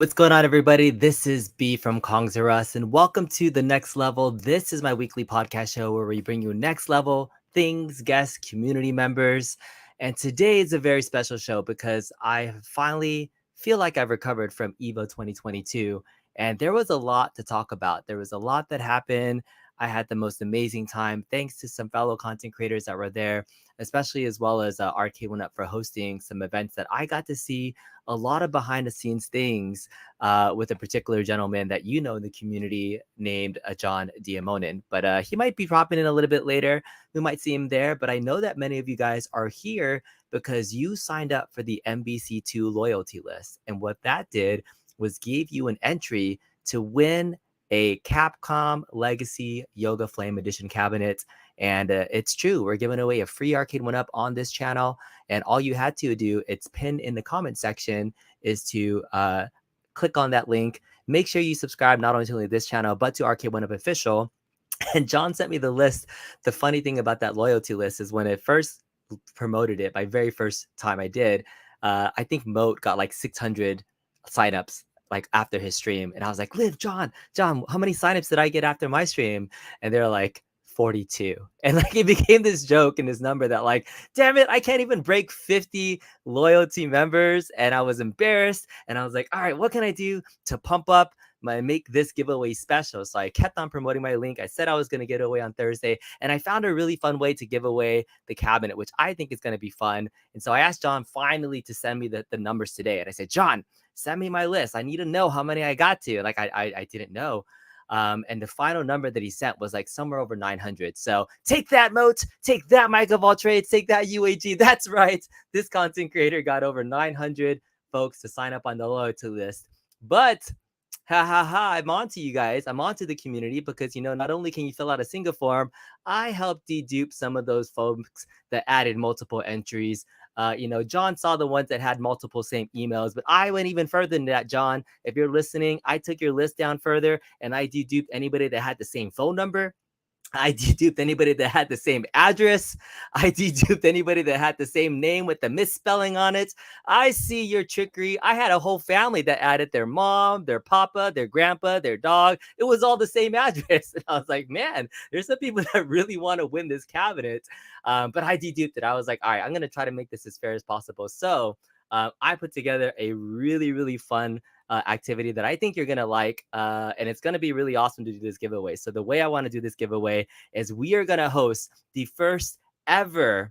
What's going on, everybody? This is B from Kongs R Us, and welcome to The Next Level. This is my weekly podcast show where we bring you next level things, guests, community members. And today is a very special show because I finally feel like I've recovered from EVO 2022. And there was a lot to talk about. There was a lot that happened. I had the most amazing time thanks to some fellow content creators that were there, especially as well as Arcade1Up for hosting some events that I got to see a lot of behind the scenes things with a particular gentleman that you know in the community named John Diamonin. But he might be popping in a little bit later. We might see him there. But I know that many of you guys are here because you signed up for the MBC2 loyalty list. And what that did was gave you an entry to win a Capcom Legacy Yoga Flame Edition cabinet. And it's true, we're giving away a free Arcade1Up on this channel. And all you had to do, it's pinned in the comment section, is to click on that link. Make sure you subscribe not only to this channel, but to Arcade1Up Official. And John sent me the list. The funny thing about that loyalty list is when it first promoted it, my very first time I did, I think Moat got like 600 signups like after his stream. And I was like, John, how many signups did I get after my stream? And they're like, 42. And like it became this joke and this number that like, damn it, I can't even break 50 loyalty members. And I was embarrassed. And I was like, all right, what can I do to pump up make this giveaway special? So I kept on promoting my link. I said I was going to give it away on Thursday. And I found a really fun way to give away the cabinet, which I think is going to be fun. And so I asked John finally to send me the numbers today. And I said, John, send me my list. I need to know how many I got to. Like I didn't know. And the final number that he sent was like somewhere over 900. So take that, Moat. Take that, Mike of all trades. Take that, UAG. That's right. This content creator got over 900 folks to sign up on the loyalty list. But I'm on to you guys. I'm on to the community because, you know, not only can you fill out a single form, I helped dedupe some of those folks that added multiple entries. John saw the ones that had multiple same emails, but I went even further than that, John. If you're listening, I took your list down further and I deduped anybody that had the same phone number. I deduped anybody that had the same address. I deduped anybody that had the same name with the misspelling on it. I see your trickery. I had a whole family that added their mom, their papa, their grandpa, their dog. It was all the same address. And I was like, man, there's some people that really want to win this cabinet. But I deduped it. I was like, all right, I'm going to try to make this as fair as possible. So I put together a really, really fun activity that I think you're gonna like, and it's gonna be really awesome to do this giveaway. So the way I want to do this giveaway is we are gonna host the first ever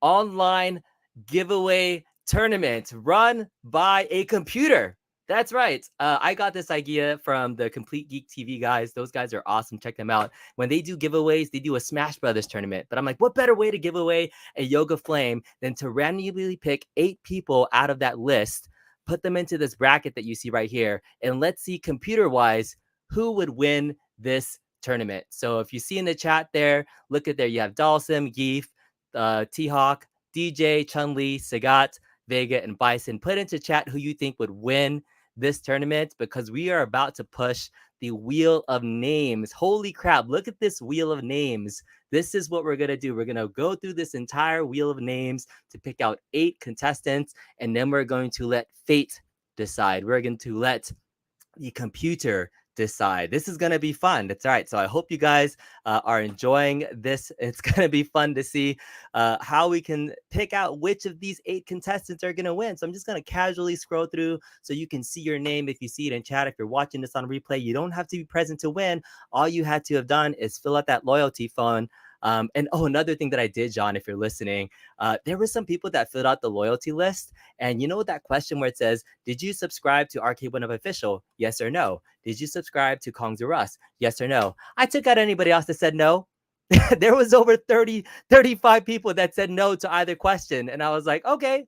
online giveaway tournament run by a computer. That's right. I got this idea from the Complete Geek TV guys. Those guys are awesome. Check them out. When they do giveaways, they do a Smash Brothers tournament. But I'm like, what better way to give away a Yoga Flame than to randomly pick 8 people out of that list, put them into this bracket that you see right here, and let's see computer-wise who would win this tournament. So if you see in the chat there, look at there. You have Dalsim, Geef, T-Hawk, DJ, Chun-Li, Sagat, Vega, and Bison. Put into chat who you think would win this tournament because we are about to push the wheel of names. Holy crap, look at this wheel of names. This is what we're going to do. We're going to go through this entire wheel of names to pick out 8 contestants, and then we're going to let fate decide. We're going to let the computer decide. This is going to be fun. That's right. So I hope you guys are enjoying this. It's going to be fun to see how we can pick out which of these 8 contestants are going to win. So I'm just going to casually scroll through so you can see your name if you see it in chat. If you're watching this on replay, you don't have to be present to win. All you had to have done is fill out that loyalty phone. Another thing that I did, John, if you're listening, there were some people that filled out the loyalty list. And you know that question where it says, did you subscribe to Arcade1Up Official? Yes or no? Did you subscribe to Kongs R Us? Yes or no? I took out anybody else that said no. There was over 35 people that said no to either question. And I was like, okay,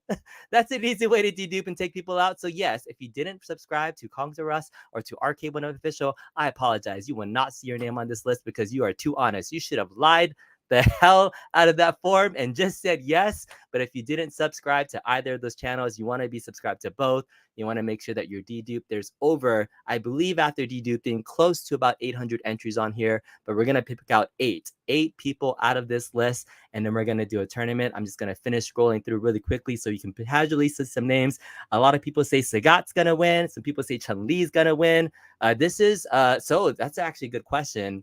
that's an easy way to dedupe and take people out. So yes, if you didn't subscribe to Kongs R Us or to Arcade1Up Official, I apologize. You will not see your name on this list because you are too honest. You should have lied the hell out of that form and just said yes. But if you didn't subscribe to either of those channels, you want to be subscribed to both. You want to make sure that you're deduped. There's over, I believe, after deduping, close to about 800 entries on here. But we're gonna pick out eight people out of this list, and then we're gonna do a tournament. I'm just gonna finish scrolling through really quickly so you can casually see some names. A lot of people say Sagat's gonna win. Some people say Chun-Li's gonna win. This is so that's actually a good question.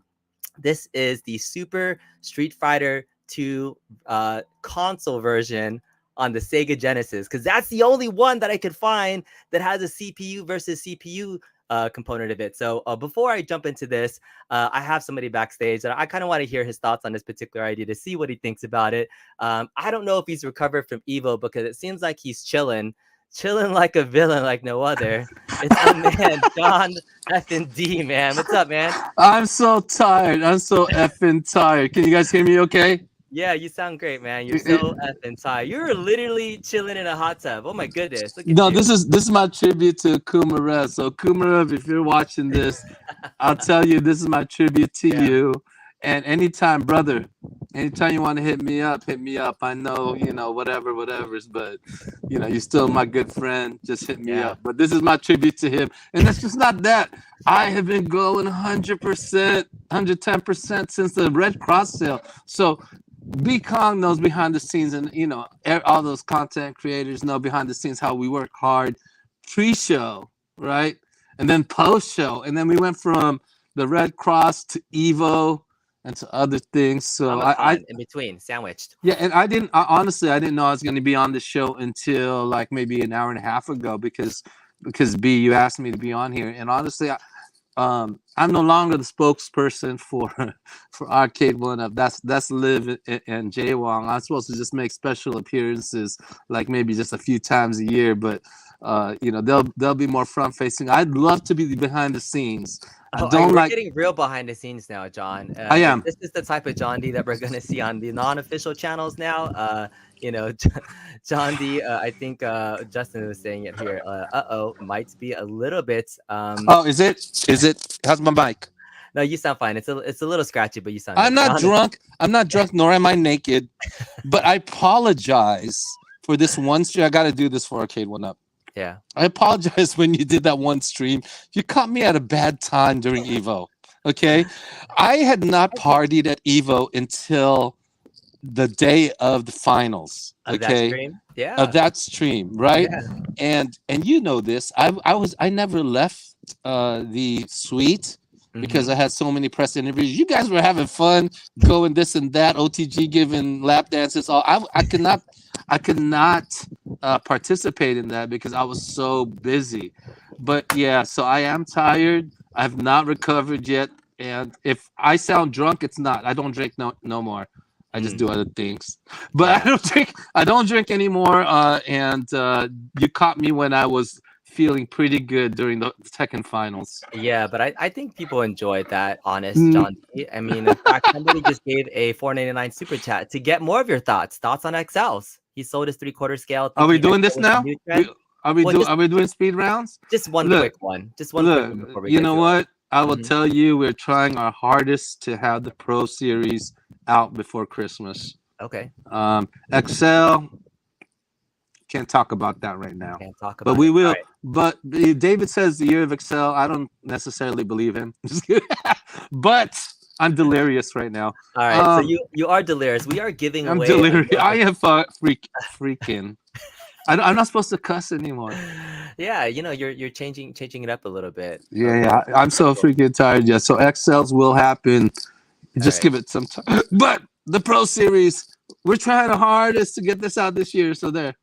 This is the Super Street Fighter 2 console version on the Sega Genesis, because that's the only one that I could find that has a CPU versus CPU component of it. So before I jump into this, I have somebody backstage that I kind of want to hear his thoughts on this particular idea to see what he thinks about it. I don't know if he's recovered from Evo because it seems like he's chilling like a villain like no other. It's a man, John effing D, man. What's up, man? I'm so tired. I'm so effing tired. Can you guys hear me okay? Yeah, you sound great, man. You're so effing tired. You're literally chilling in a hot tub. Oh my goodness. Look at No, you. this is my tribute to Kumarev. So Kumarev, if you're watching this, I'll tell you this is my tribute to you. And anytime, brother, anytime you want to hit me up, hit me up. I know, whatever's, but you're still my good friend. Just hit me up. But this is my tribute to him. And it's just not that. I have been going 100%, 110% since the Red Cross sale. So B Kong knows behind the scenes, and all those content creators know behind the scenes how we work hard pre-show, right? And then post-show. And then we went from the Red Cross to Evo and to other things. So I in between, sandwiched. Yeah, and honestly I didn't know I was going to be on the show until like maybe an hour and a half ago because B, you asked me to be on here, and honestly I'm no longer the spokesperson for Arcade1Up. That's Liv and Jay Wong. I'm supposed to just make special appearances, like maybe just a few times a year, but they'll be more front facing. I'd love to be behind the scenes. We're getting real behind the scenes now, John. I am. This is the type of John D that we're gonna see on the non-official channels now. John D. I think Justin was saying it here. Might be a little bit. Is it? How's my mic? No, you sound fine. It's a little scratchy, but you sound. I'm not drunk. I'm not drunk, nor am I naked. But I apologize for this one stream. I got to do this for Arcade1Up. Yeah. I apologize when you did that one stream. You caught me at a bad time during Evo. Okay. I had not partied at Evo until the day of the finals. Of that stream? Yeah. Of that stream, right? Yeah. And you know this. I never left the suite because I had so many press interviews. You guys were having fun going this and that, OTG giving lap dances. I could not participate in that because I was so busy. But yeah, so I am tired. I have not recovered yet. And if I sound drunk, it's not. I don't drink no more. I just do other things. But I don't drink anymore. And you caught me when I was feeling pretty good during the Tekken finals. Yeah, but I think people enjoyed that honest John D. I mean, in fact, somebody just gave a $4.99 super chat to get more of your thoughts on XLs. He sold his 3/4 scale. Are we doing this now? Are we doing speed rounds? Just one quick one. Just one quick one before we you know what? I will tell you, we're trying our hardest to have the Pro Series out before Christmas. Okay. XL, can't talk about that right now. Can't talk about but we will. Right. But David says the year of XL. I don't necessarily believe him. But I'm delirious right now. All right, so you are delirious. We are giving away. I'm delirious. I am freaking. I'm not supposed to cuss anymore. Yeah, you're changing it up a little bit. Yeah. I'm so freaking tired. Yeah, so XLs will happen. Just give it some time. But the Pro Series, we're trying our hardest to get this out this year. So there.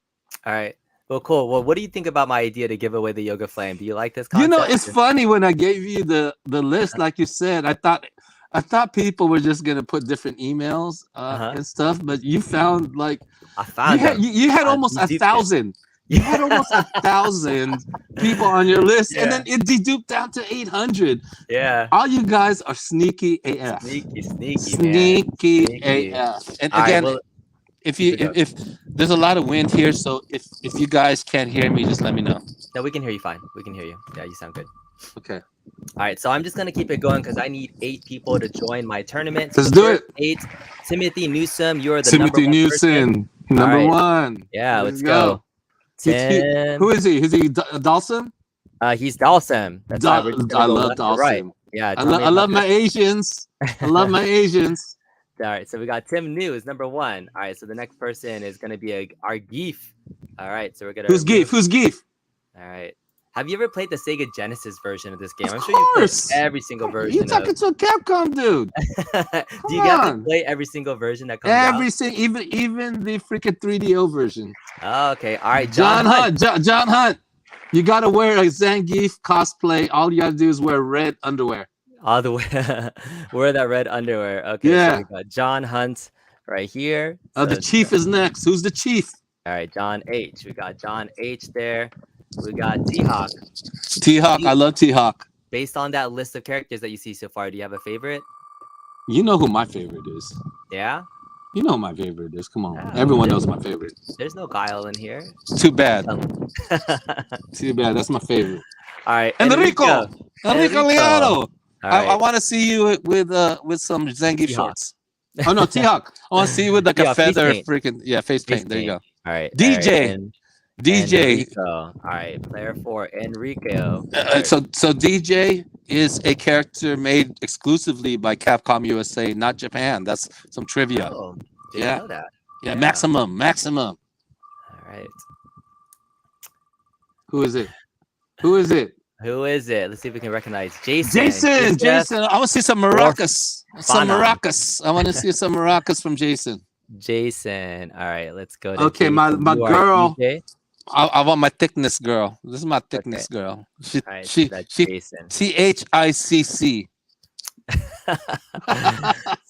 All right. Well, cool. Well, what do you think about my idea to give away the Yoga Flame? Do you like this concept? It's funny when I gave you the list, like you said, I thought people were just gonna put different emails and stuff, but you found you had almost 1,000. You had almost 1,000 people on your list, and then it deduped down to 800. Yeah. All you guys are sneaky AF. Sneaky AF. And again, if there's a lot of wind here, so if you guys can't hear me, just let me know. No, we can hear you fine. We can hear you. Yeah, you sound good. Okay. All right, so I'm just gonna keep it going because I need 8 people to join my tournament. So Let's do first it. 8, Timothy Newsom, you are the number Timothy 1 person. Newsom, All number right, 1. yeah, Let's let's go. go. Who 10. is he? Is he Dawson? He's Dawson. That's why we're just gonna I go love left to right. Dawson. Yeah, I, tell me I about love my Asians. I love my Asians. All right, so we got Tim New is number 1. All right, so the next person is gonna be our Geef. All right, so we're gonna. Who's Geef? Who's Geef? All right. Have you ever played the Sega Genesis version of this game? I'm Of sure you've played course. every single version. You talking to a Capcom dude? Do you get to play every single version that comes out? Even the freaking 3DO version. Oh, okay. All right. John Hunt. John Hunt. You gotta wear a Zangief cosplay. All you gotta do is wear red underwear. All the way. Wear that red underwear. Okay. Yeah. So we got John Hunt right here. Oh, the chief is next. Who's the chief? All right. John H. We got John H there. We got T-Hawk. T-Hawk. I love T-Hawk. Based on that list of characters that you see so far, do you have a favorite? You know who my favorite is. Yeah? You know who my favorite is. Come on. Everyone knows my favorite. There's no Guile in here. Too bad. Too bad. That's my favorite. All right. Enrico Leano. Right. I want to see you with some Zangief shorts. Oh, no, T-Hawk. I want to see you with like a feather freaking... Yeah, face paint. There you go. All right. DJ. All right. DJ. Enrico. All right, player 4, Enrico. So DJ is a character made exclusively by Capcom USA, not Japan. That's some trivia. Oh, didn't know that. Yeah, Maximum. All right. Who is it? Who is it? Let's see if we can recognize Jason. Jason. I want to see some maracas. I want to see some maracas from Jason. Jason. All right, let's go. Okay, my girl. I want my thickness girl. This is my thickness girl. She Jason. THICC.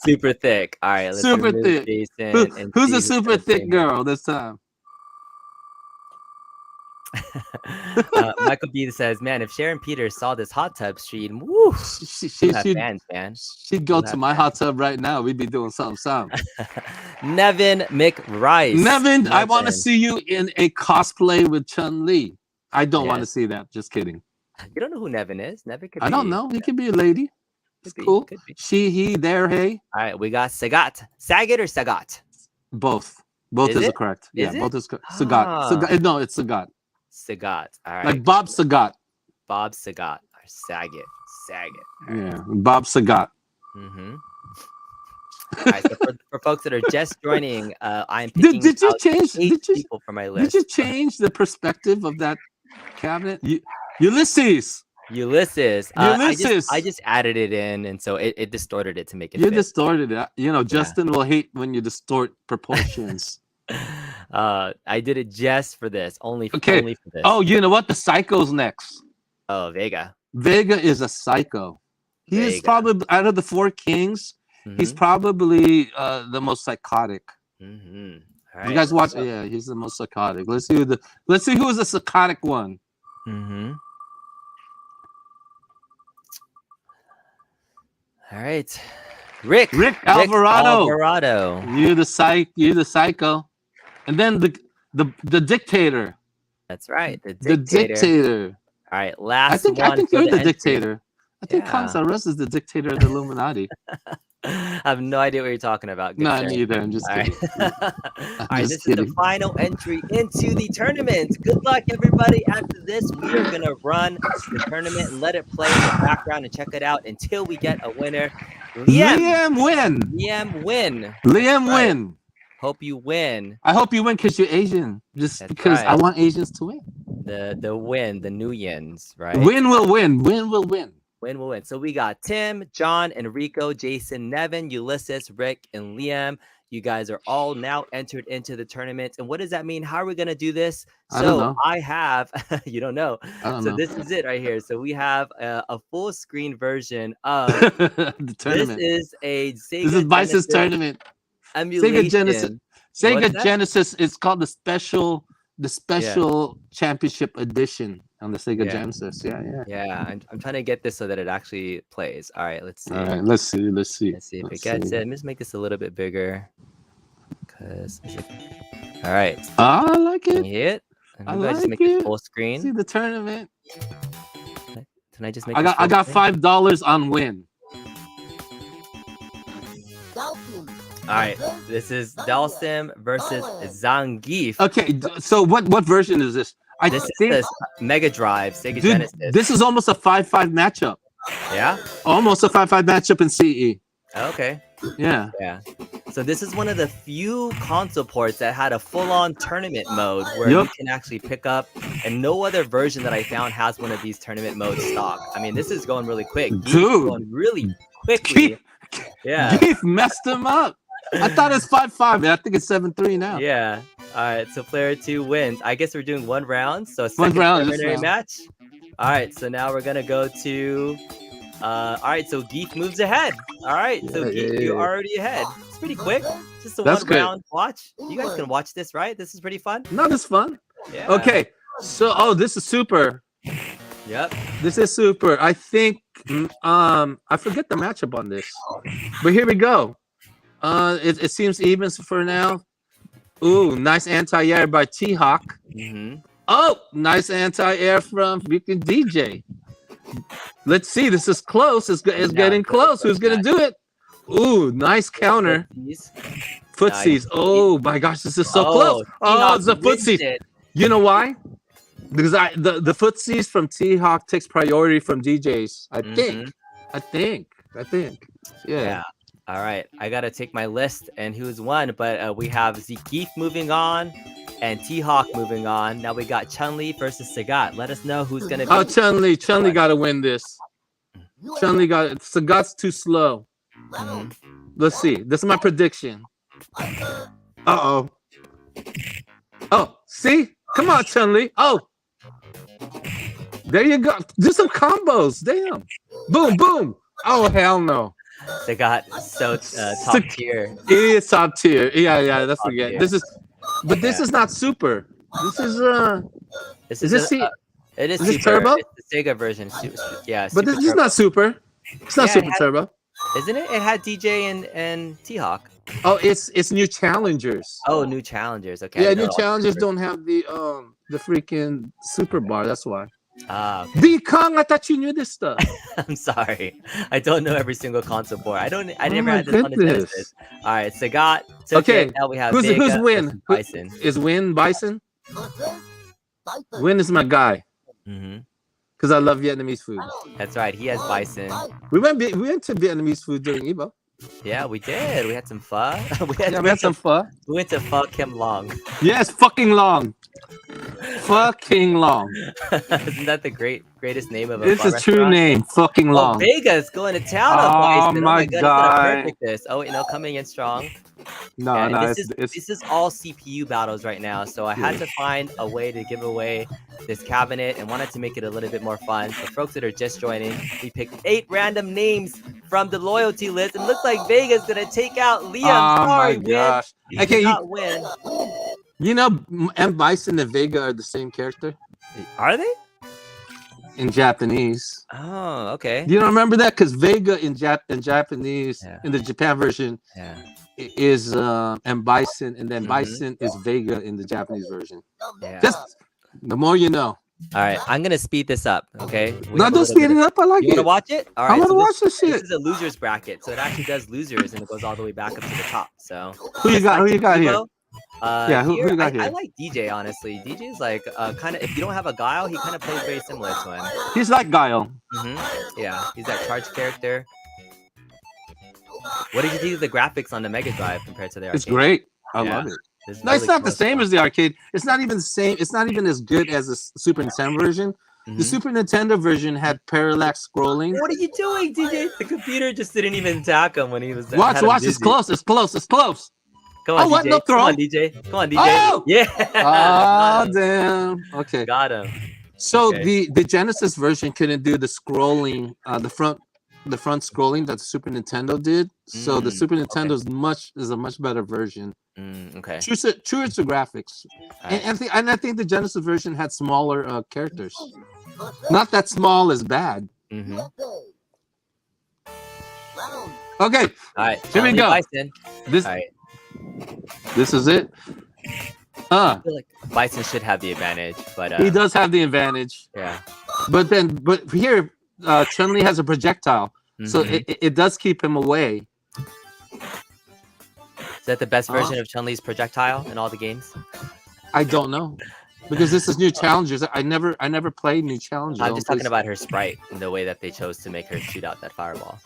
Super thick. All right, let's super thick. Jason. Who's the super thick girl this time? Michael B says, "Man, if Sharon Peters saw this hot tub stream, woo, she'd have fans, man. She'd go to my hot tub right now. We'd be doing something. Nevin McRice. Nevin, I want to see you in a cosplay with Chun-Li. I don't want to see that. Just kidding. You don't know who Nevin is. Nevin could be. I don't know. He could be a lady. It's cool. She, he, there, hey. All right, we got Sagat. Sagat or Sagat? Both. Both is correct. Both is correct. Sagat. No, it's Sagat. Sagat. All right. Like Bob Sagat. Bob Sagat. Or Saget. Right. Yeah, Bob Sagat. Mm-hmm. All right, so for folks that are just joining, I'm picking did you change people from my list. Did you change the perspective of that cabinet? Ulysses. I just added it in, and so it distorted it to make it. You distorted it. You know, Justin will hate when you distort proportions. I did it just for this, only for this. Oh, you know what? The Psycho's next. Oh, Vega. Vega is a psycho. He is probably out of the 4 kings. Mm-hmm. He's probably the most psychotic. Mm-hmm. Right, you guys watch? Yeah, he's the most psychotic. Let's see who's the psychotic one. Mm-hmm. All right, Rick Alvarado. You're the psycho, and then the dictator. That's right, the dictator. All right, last I think you're the dictator. I think Consares is the dictator of the Illuminati. I have no idea what you're talking about. No, neither. I'm just kidding. All right, this is the final entry into the tournament. Good luck, everybody. After this, we are going to run the tournament and let it play in the background and check it out until we get a winner. Liam win. Hope you win. I hope you win because you're Asian. That's because I want Asians to win. The win, the New Yens, right? Win will win. Win will win. Win will win. So we got Tim, John, Enrico, Jason, Nevin, Ulysses, Rick, and Liam. You guys are all now entered into the tournament. And what does that mean? How are we going to do this? So I have, you don't know. This is it right here. So we have a full screen version of the tournament. This is a Sega This is Vice's tournament. Emulation. Sega Genesis is called the special championship edition on the Sega Genesis. Yeah. I'm trying to get this so that it actually plays. All right, let's see. All right, let's see if it gets it. Let me just make this a little bit bigger. All right. I like it. Can you hit? I like just make it full screen. See the tournament. Can I just make? I got $5 on win. All right, this is Dalsim versus Zangief. Okay, so what version is this? This is Mega Drive, Sega Genesis. This is almost a 5-5 matchup. Yeah? Almost a 5-5 matchup in CE. Okay. Yeah. Yeah. So this is one of the few console ports that had a full-on tournament mode where you can actually pick up, and no other version that I found has one of these tournament modes stock. I mean, this is going really quick. Dude. Going really quickly. Yeah. Geef messed him up. I thought it's 5-5, but I think it's 7-3 now. Yeah. All right. So player 2 wins. I guess we're doing one round. So one round preliminary match. All right. So now we're gonna go to. All right. So Geef moves ahead. All right. So Geef, you're already ahead. It's pretty quick. Just a one-round watch. You guys can watch this, right? This is pretty fun. No, this is fun. Yeah. Okay. So, this is super. Yep. This is super. I think. I forget the matchup on this, but here we go. It seems even for now. Ooh, nice anti-air by T-Hawk. Oh, nice anti-air from freaking DJ. Let's see. This is close. It's getting close. Who's gonna do it? Ooh, nice counter. Footsies. Nice. Oh my gosh, this is so close. Oh, it's a footsies. You know why? Because the footsies from T-Hawk takes priority from DJs. I think. Yeah. All right, I gotta take my list and who's won, but we have Geef moving on and T-Hawk moving on. Now we got Chun-Li versus Sagat. Let us know who's gonna be. Oh, Chun-Li gotta win this. Chun-Li got it. Sagat's too slow. Let's see. This is my prediction. Uh-oh. Oh, see? Come on, Chun-Li. Oh. There you go. Do some combos. Damn. Boom, boom. Oh, hell no. Sagat so top tier. It is top tier. Yeah, that's again. This is, but this is not super. This is Is this it is super. turbo? It's the Sega version. Yeah, but this is not super. It's not super turbo. Isn't it? It had DJ and T-Hawk. Oh, it's new challengers. Oh, new challengers. Okay. Yeah, new challengers don't have the freaking super bar. That's why. Okay. B Kong, I thought you knew this stuff. I'm sorry, I don't know every single console board. I never had this on the Genesis. All right, Sagat. Okay. Now we have who's Win? Bison. Is Win Bison? Win is my guy. Because I love Vietnamese food. That's right. He has Bison. We went to Vietnamese food during Evo. Yeah, we did. We had some pho. we had some pho. We went to Pho Kim Long. Yes, fucking long. Fucking long. Isn't that the greatest name of a It's pho a restaurant? true name. Fucking long. Oh, Vega's going to town on Bison. My God. Perfect this. Oh, coming in strong. No, This is all CPU battles right now, so I had to find a way to give away this cabinet and wanted to make it a little bit more fun. So folks that are just joining, we picked 8 random names from the loyalty list. It looks like Vega's gonna take out Liam. Sorry, my gosh. Win. Okay, not win. You know, M. Bison and Vega are the same character. Are they? In Japanese. Oh, okay. You don't remember that? Because Vega in Japanese, in the Japan version, is M. Bison, and then Bison is Vega in the Japanese version. Yeah. Just the more you know. All right, I'm gonna speed this up. Okay. No, don't speed it up. I like it. You wanna watch it? All right. I wanna watch this shit. This is a losers bracket, so it actually does losers, and it goes all the way back up to the top. So who you got? Who you got here? Who you got here? I like DJ, honestly. DJ's like kind of, if you don't have a Guile, he kind of plays very similar to him. He's like Guile. Yeah, he's that charge character. What did you think of the graphics on the Mega Drive compared to the arcade? It's great. I love it. No, it's not the same as the arcade. It's not even the same. It's not even as good as the Super Nintendo version. The Super Nintendo version had parallax scrolling. What are you doing, DJ? The computer just didn't even attack him when he was. Watch. It's close. Come on, DJ. No throw. Come on, DJ. Come on, DJ. Oh! Yeah. Oh, damn. Okay. Got him. So the Genesis version couldn't do the scrolling, the front scrolling that the Super Nintendo did. So the Super Nintendo is a much better version. Okay. True to graphics, and I think the Genesis version had smaller characters. Not that small is bad. Okay. All right. Here we go. Bison. This. All right. This is it. I feel like Bison should have the advantage, but he does have the advantage. Yeah. But here, Chun-Li has a projectile, so Mhm. it does keep him away. Is that the best version of Chun-Li's projectile in all the games? I don't know, because this is new challengers. I never played new challengers. I'm just talking about her sprite and the way that they chose to make her shoot out that fireball.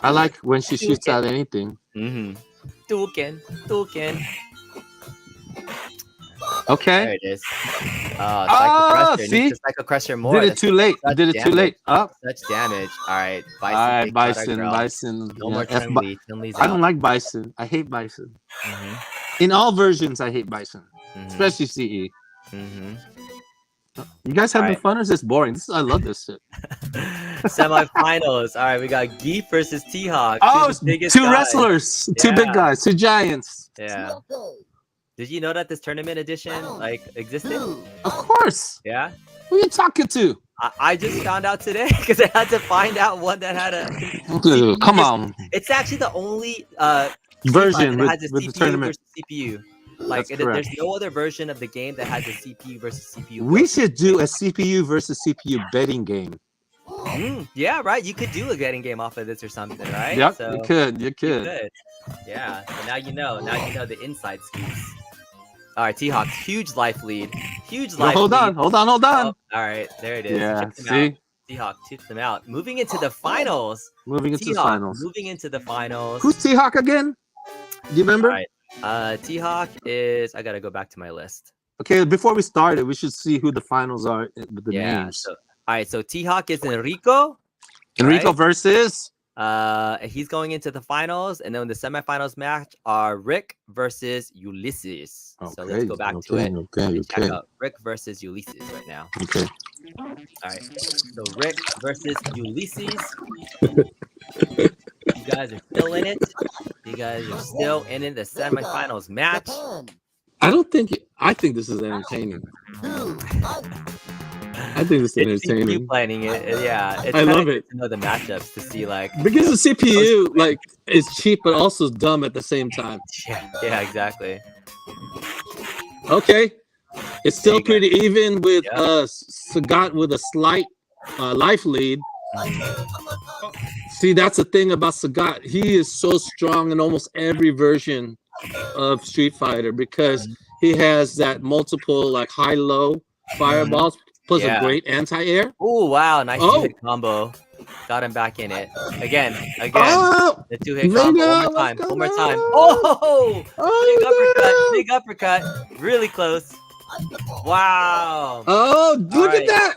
I like when she shoots out anything. Mm-hmm. Duken. Okay. There it is. Psycho Crusher. See? Needs to Psycho Crusher more. Did it too late. Did it too late. Up. Such damage. All right. Bison. All right, takes out our Bison. girl. Bison. No more Chun-Li. Chun-Li's I don't out. like Bison. I hate Bison. Mm-hmm. In all versions, I hate Bison, Mm-hmm. especially CE. Mm-hmm. You guys having Alright. fun or is this boring? I love this shit. Semifinals. All right, we got Geef versus T-Hawk. Oh, the biggest two guys. wrestlers, two big Yeah. guys, two giants. Yeah. Did you know that this tournament edition existed? Of course. Yeah. Who are you talking to? I just found out today because I had to find out one that had a. Come on. It's actually the only Version that has a with CPU the tournament. versus CPU. Like That's correct. there's no other version of the game that has a CPU versus CPU. We should do a CPU versus CPU betting game. Yeah, right. You could do a getting game off of this or something, right? Yep, So, you could. You you could. could. Yeah. So now you know. Now you know the inside scoops. All right, T-Hawk, huge life lead. Huge life Hold lead. on. Oh, all right, there it is. Yeah. Check them See, out. T-Hawk tipped them out. Moving into the finals. moving into the T-Hawk finals. moving into the finals. Who's T-Hawk again? Do you remember? All right. T-Hawk is. I gotta go back to my list. Okay, before we started, we should see who the finals are with the names. So, all right. So T-Hawk is Enrico. Enrico right? versus. He's going into the finals, and then the semifinals match are Rick versus Ulysses. So let's go back to it. Okay. Check out Rick versus Ulysses right now. Okay. All right. So Rick versus Ulysses. You guys are still in it. You guys are still in it. The semifinals match. I think this is entertaining. I think this is It's CPU entertaining planning it. Yeah. It's I kinda love good it. to know the matchups to see like. because the CPU like is cheap but also dumb at the same time. Yeah, exactly. Okay, it's still There you go. pretty even with Yep. Sagat with a slight life lead. See, that's the thing about Sagat. He is so strong in almost every version of Street Fighter because he has that multiple like high-low fireballs plus Yeah. a great anti-air. Oh wow, nice Oh. two-hit combo. Got him back in it. Again. Oh, The two-hit Vega, combo. One more let's time. go, One more time. Vega. Oh! oh, Big uppercut. Really close. Wow. oh, look right. at that!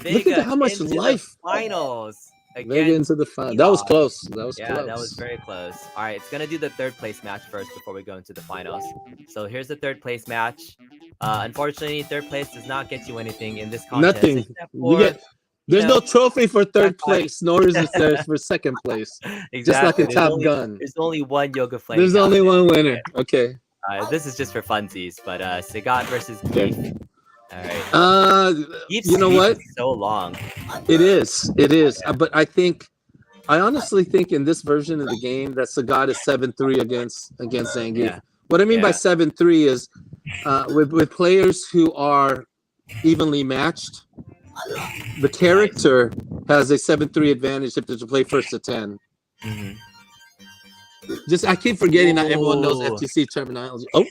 Vega at how much into the life. finals. Vega Again. into the final. That was T-Hawk. close. That was Yeah, close. that was very close. All right, it's gonna do the third place match first before we go into the finals. So here's the third place match. Unfortunately, third place does not get you anything in this contest. Nothing. except You for- get, there's know, no trophy for third that's why- place, nor is there for second place. exactly. Just like in There's Top only- Gun. There's only one Yoga Flame. There's only challenge. one winner. Okay. This is just for funsies, but Sagat versus Okay. Geef. All right. Geef's You know speech what? is so long. It is. It is. But I honestly think in this version of the game that Sagat is 7-3 against Zangief. Yeah. What I mean by Yeah. 7-3 is with players who are evenly matched, the character has a 7-3 advantage if they play first to 10. Mhm. Just I keep forgetting not everyone knows Ooh. FTC terminology. Oh,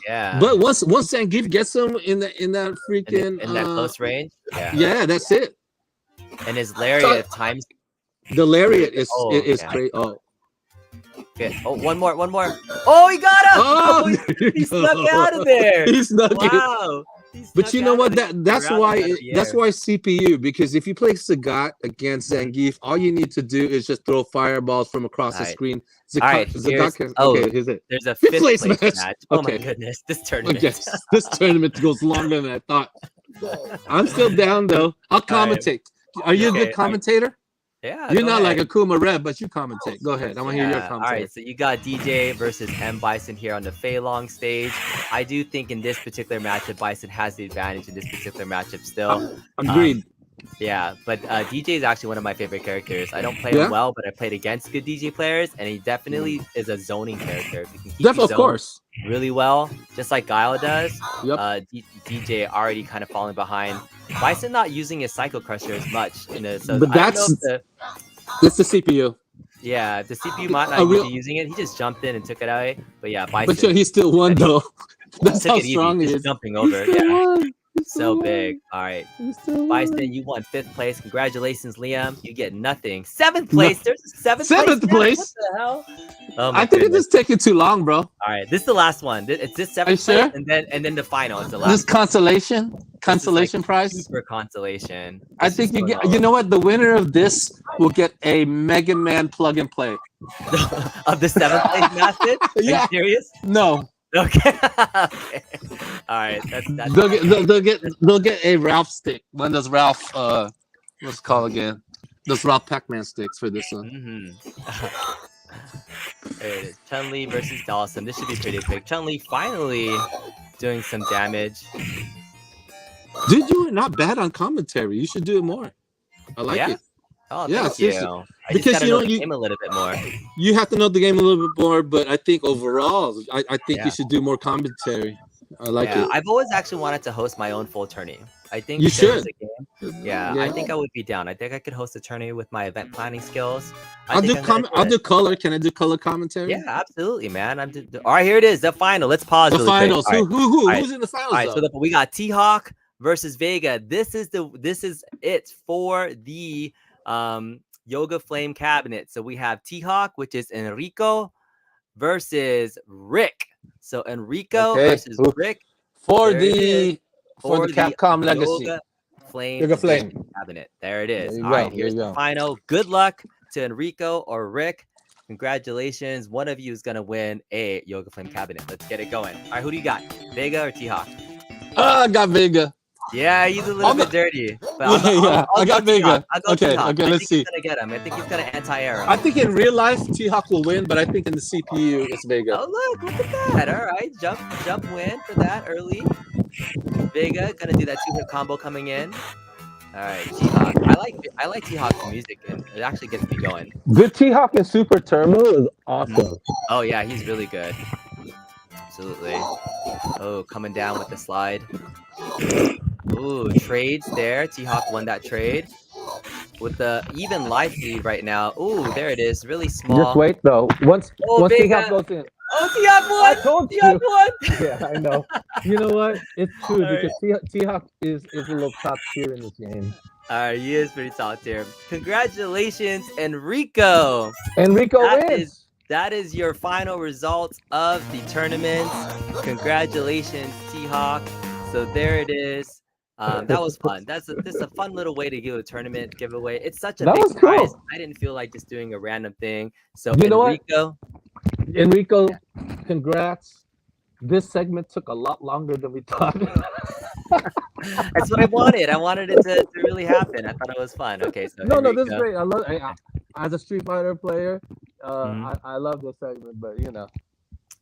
Yeah. but once Zangief gets him in that freaking in that close range. Yeah. yeah, that's it. And his lariat times. The lariat is Oh, is yeah. great. Oh, Okay. Oh, one more. Oh, he got him! oh, he snuck out of there. He snuck it. Wow. He But snuck you know out what? of it. That's Rounded why out of the that's air. why CPU, because if you play Sagat against Zangief, all you need to do is just throw fireballs from across the Alright. screen. Alright, here's- oh, okay, is it? There's a Fifth fifth place place match. match. Oh my Okay. goodness, this tournament. Yes, this tournament goes longer than I thought. I'm still down though. I'll Alright. commentate. Are you a Okay, good commentator? Yeah. You're go not like ahead. a Kuma Rev, but you commentate. Go ahead. I want to hear your Yeah, commentate. all right, so you got DJ versus M Bison here on the Fei Long stage. I do think in this particular matchup, Bison has the advantage in this particular matchup still. Agreed. Yeah, but DJ is actually one of my favorite characters. I don't play Yeah? him well, but I played against good DJ players, and he definitely is a zoning character. If you can keep Def, you of zoned course. really well, just like Guile does. Yep. DJ already kind of falling behind. Bison not using his Psycho Crusher as much, so But I don't know if that's the CPU. the CPU might A not real, be using it. He just jumped in and took it away. But yeah, but Bison he still won though. That's took how it easy, strong he just is. jumping He over. still Yeah, won. He so still big. won. All right. He still Bison, won. you won 5th place. Congratulations, Liam. You get nothing. 7th No, place. There's a 7th place. seventh Now? What place. the hell? Oh my I think it's goodness. just taking too long, bro. All right, this is the last one. It's this Are you 7th place, sure? and then the final. It's the This last. consolation This is like prize. super consolation. I This is think you going get. all You over. know what? The winner of this will get a Mega Man plug and play. Of the 7th place method? Are you Yeah. serious? No. Okay. Okay. All right. That's They'll get a Ralph stick. When does Ralph what's it called again? Those Ralph Pac-Man sticks for this one. There it is. Chun-Li versus Dawson. This should be pretty quick. Chun-Li finally doing some damage. Dude, you were not bad on commentary. You should do it more. I like Yeah? it. Oh, Yeah, thank seriously. you. I Because just gotta you know know, the you- game a little bit more. You have to know the game a little bit more, but I think overall, I think Yeah. you should do more commentary. I like Yeah, it. I've always actually wanted to host my own full tourney. I think You if there was should. a game, yeah, I think I would be down. I think I could host a tourney with my event planning skills. I I'll think do I'm gonna I'll it. do color. Can I do color commentary? Yeah, absolutely, man. All right. Here it is, the final. Let's pause. The really quick. finals. All right. Who's right. in the finals? All right, so we got T-Hawk versus Vega. This is it for the Yoga Flame cabinet. So we have T-Hawk, which is Enrico versus Rick. So Enrico versus Rick for there it is. the Capcom legacy. Yoga Flame Yoga Flame. edition cabinet. There it is. There you All go, right, there here's you the go. final. Good luck to Enrico or Rick. Congratulations. One of you is going to win a Yoga Flame cabinet. Let's get it going. All right, who do you got? Vega or T-Hawk? I got Vega. Yeah, he's a little bit dirty. But I got Vega. I'll go Okay, T-Hawk. okay, I let's think see. he's going to get him. I think he's going to anti-air I him. think in real life, T-Hawk will win, but I think in the CPU, it's Vega. Oh, look at that. All right, jump win for that early. Vega going to do that 2-hit combo coming in. All right, T-Hawk. I like T-Hawk's music, and it actually gets me going. The T-Hawk in Super Turbo is awesome. Oh yeah, he's really good. Absolutely. Oh, coming down with the slide. Ooh, trades there. T-Hawk won that trade with the even life lead right now. Ooh, there it is. Really small. Just wait though. Once T-Hawk goes in. Oh, T-Hawk won! I told T-Hawk you. won! Yeah, I know. You know what? It's true All because T-Hawk is a little top tier in this game. All right, he is pretty top tier. Congratulations, Enrico. Enrico That wins. That is your final results of the tournament. Congratulations, T-Hawk. So there it is. That was fun. This is a fun little way to do a tournament giveaway. It's such a That big was cool. prize. I didn't feel like just doing a random thing. So You know what? Enrico, Congrats. This segment took a lot longer than we thought. that's what I wanted. I wanted it to really happen. I thought it was fun. Okay, so No, this is Enrico. great. I love. As a Street Fighter player, I love this segment. But you know,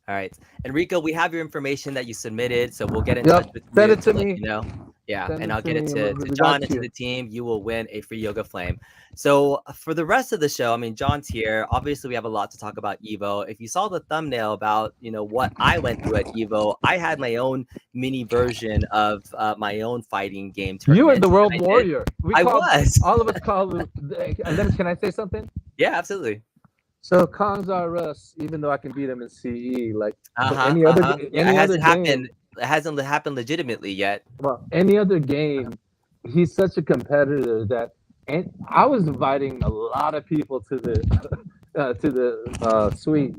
All right, Enrico, we have your information that you submitted, so we'll get in touch with you. Send it to let me. you know. Yeah, Send and it I'll to get it me, to and we John got and to you. the team. You will win a free Yoga Flame. So for the rest of the show, I mean, John's here. Obviously, we have a lot to talk about Evo. If you saw the thumbnail about what I went through at Evo, I had my own mini version of my own fighting game tournament. You were the World that I did. Warrior. I was. All of us called. And then, can I say something? Yeah, absolutely. So Kongs are us, even though I can beat them in CE. Like Yeah, any other it hasn't game, happened. It hasn't happened legitimately yet. well, any other game, he's such a competitor that, and I was inviting a lot of people to the suite,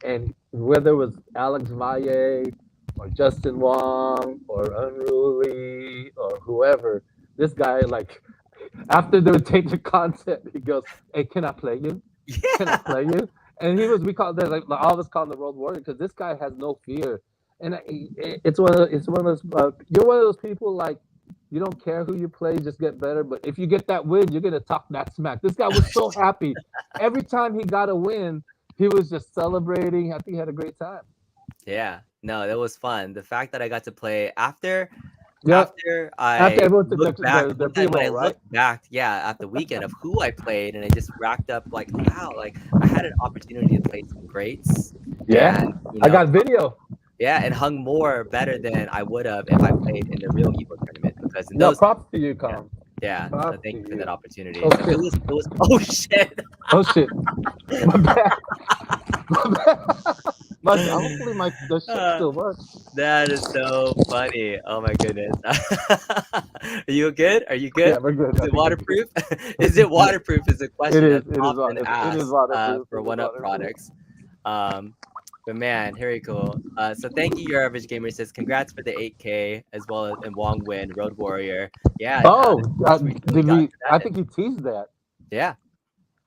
and whether it was Alex Valle or Justin Wong or Unruly or whoever, this guy, like, after they would take the content, he goes, "Hey, can I play you? Can I Yeah. play you?" And we call that, like, all of us call him the World Warrior because this guy has no fear. And it's one of those. You're one of those people, like, you don't care who you play, just get better. But if you get that win, you're gonna talk that smack. This guy was so happy every time he got a win. He was just celebrating. I think he had a great time. Yeah, no, that was fun. The fact that I got to play after After I everyone took looked back, the when I pre-roll, right? looked back, at the weekend of who I played, and I just racked up like, wow, like I had an opportunity to play some greats. Yeah, and, I got video. Yeah, and hung more better than I would have if I played in the real Evo tournament because in No, those, props to you, yeah, Kong. yeah. So Props thank to you for that you. opportunity. Oh So shit. it was. Oh shit. Oh shit. My bad. My bad. Hopefully the shit Uh, still works. that is so funny. Oh my goodness. Are you good? Are you Yeah, good? we're good. Is I it think we're good. waterproof? Is it waterproof? Is a It question is. that's It is. often It is asked waterproof. for It is One Up waterproof. products. Um, but man, very cool. So thank you, Your Average Gamer says congrats for the 8K as well as and Wong Win Road Warrior. Yeah, Oh, we really did got we? to I that. think he teased that. Yeah,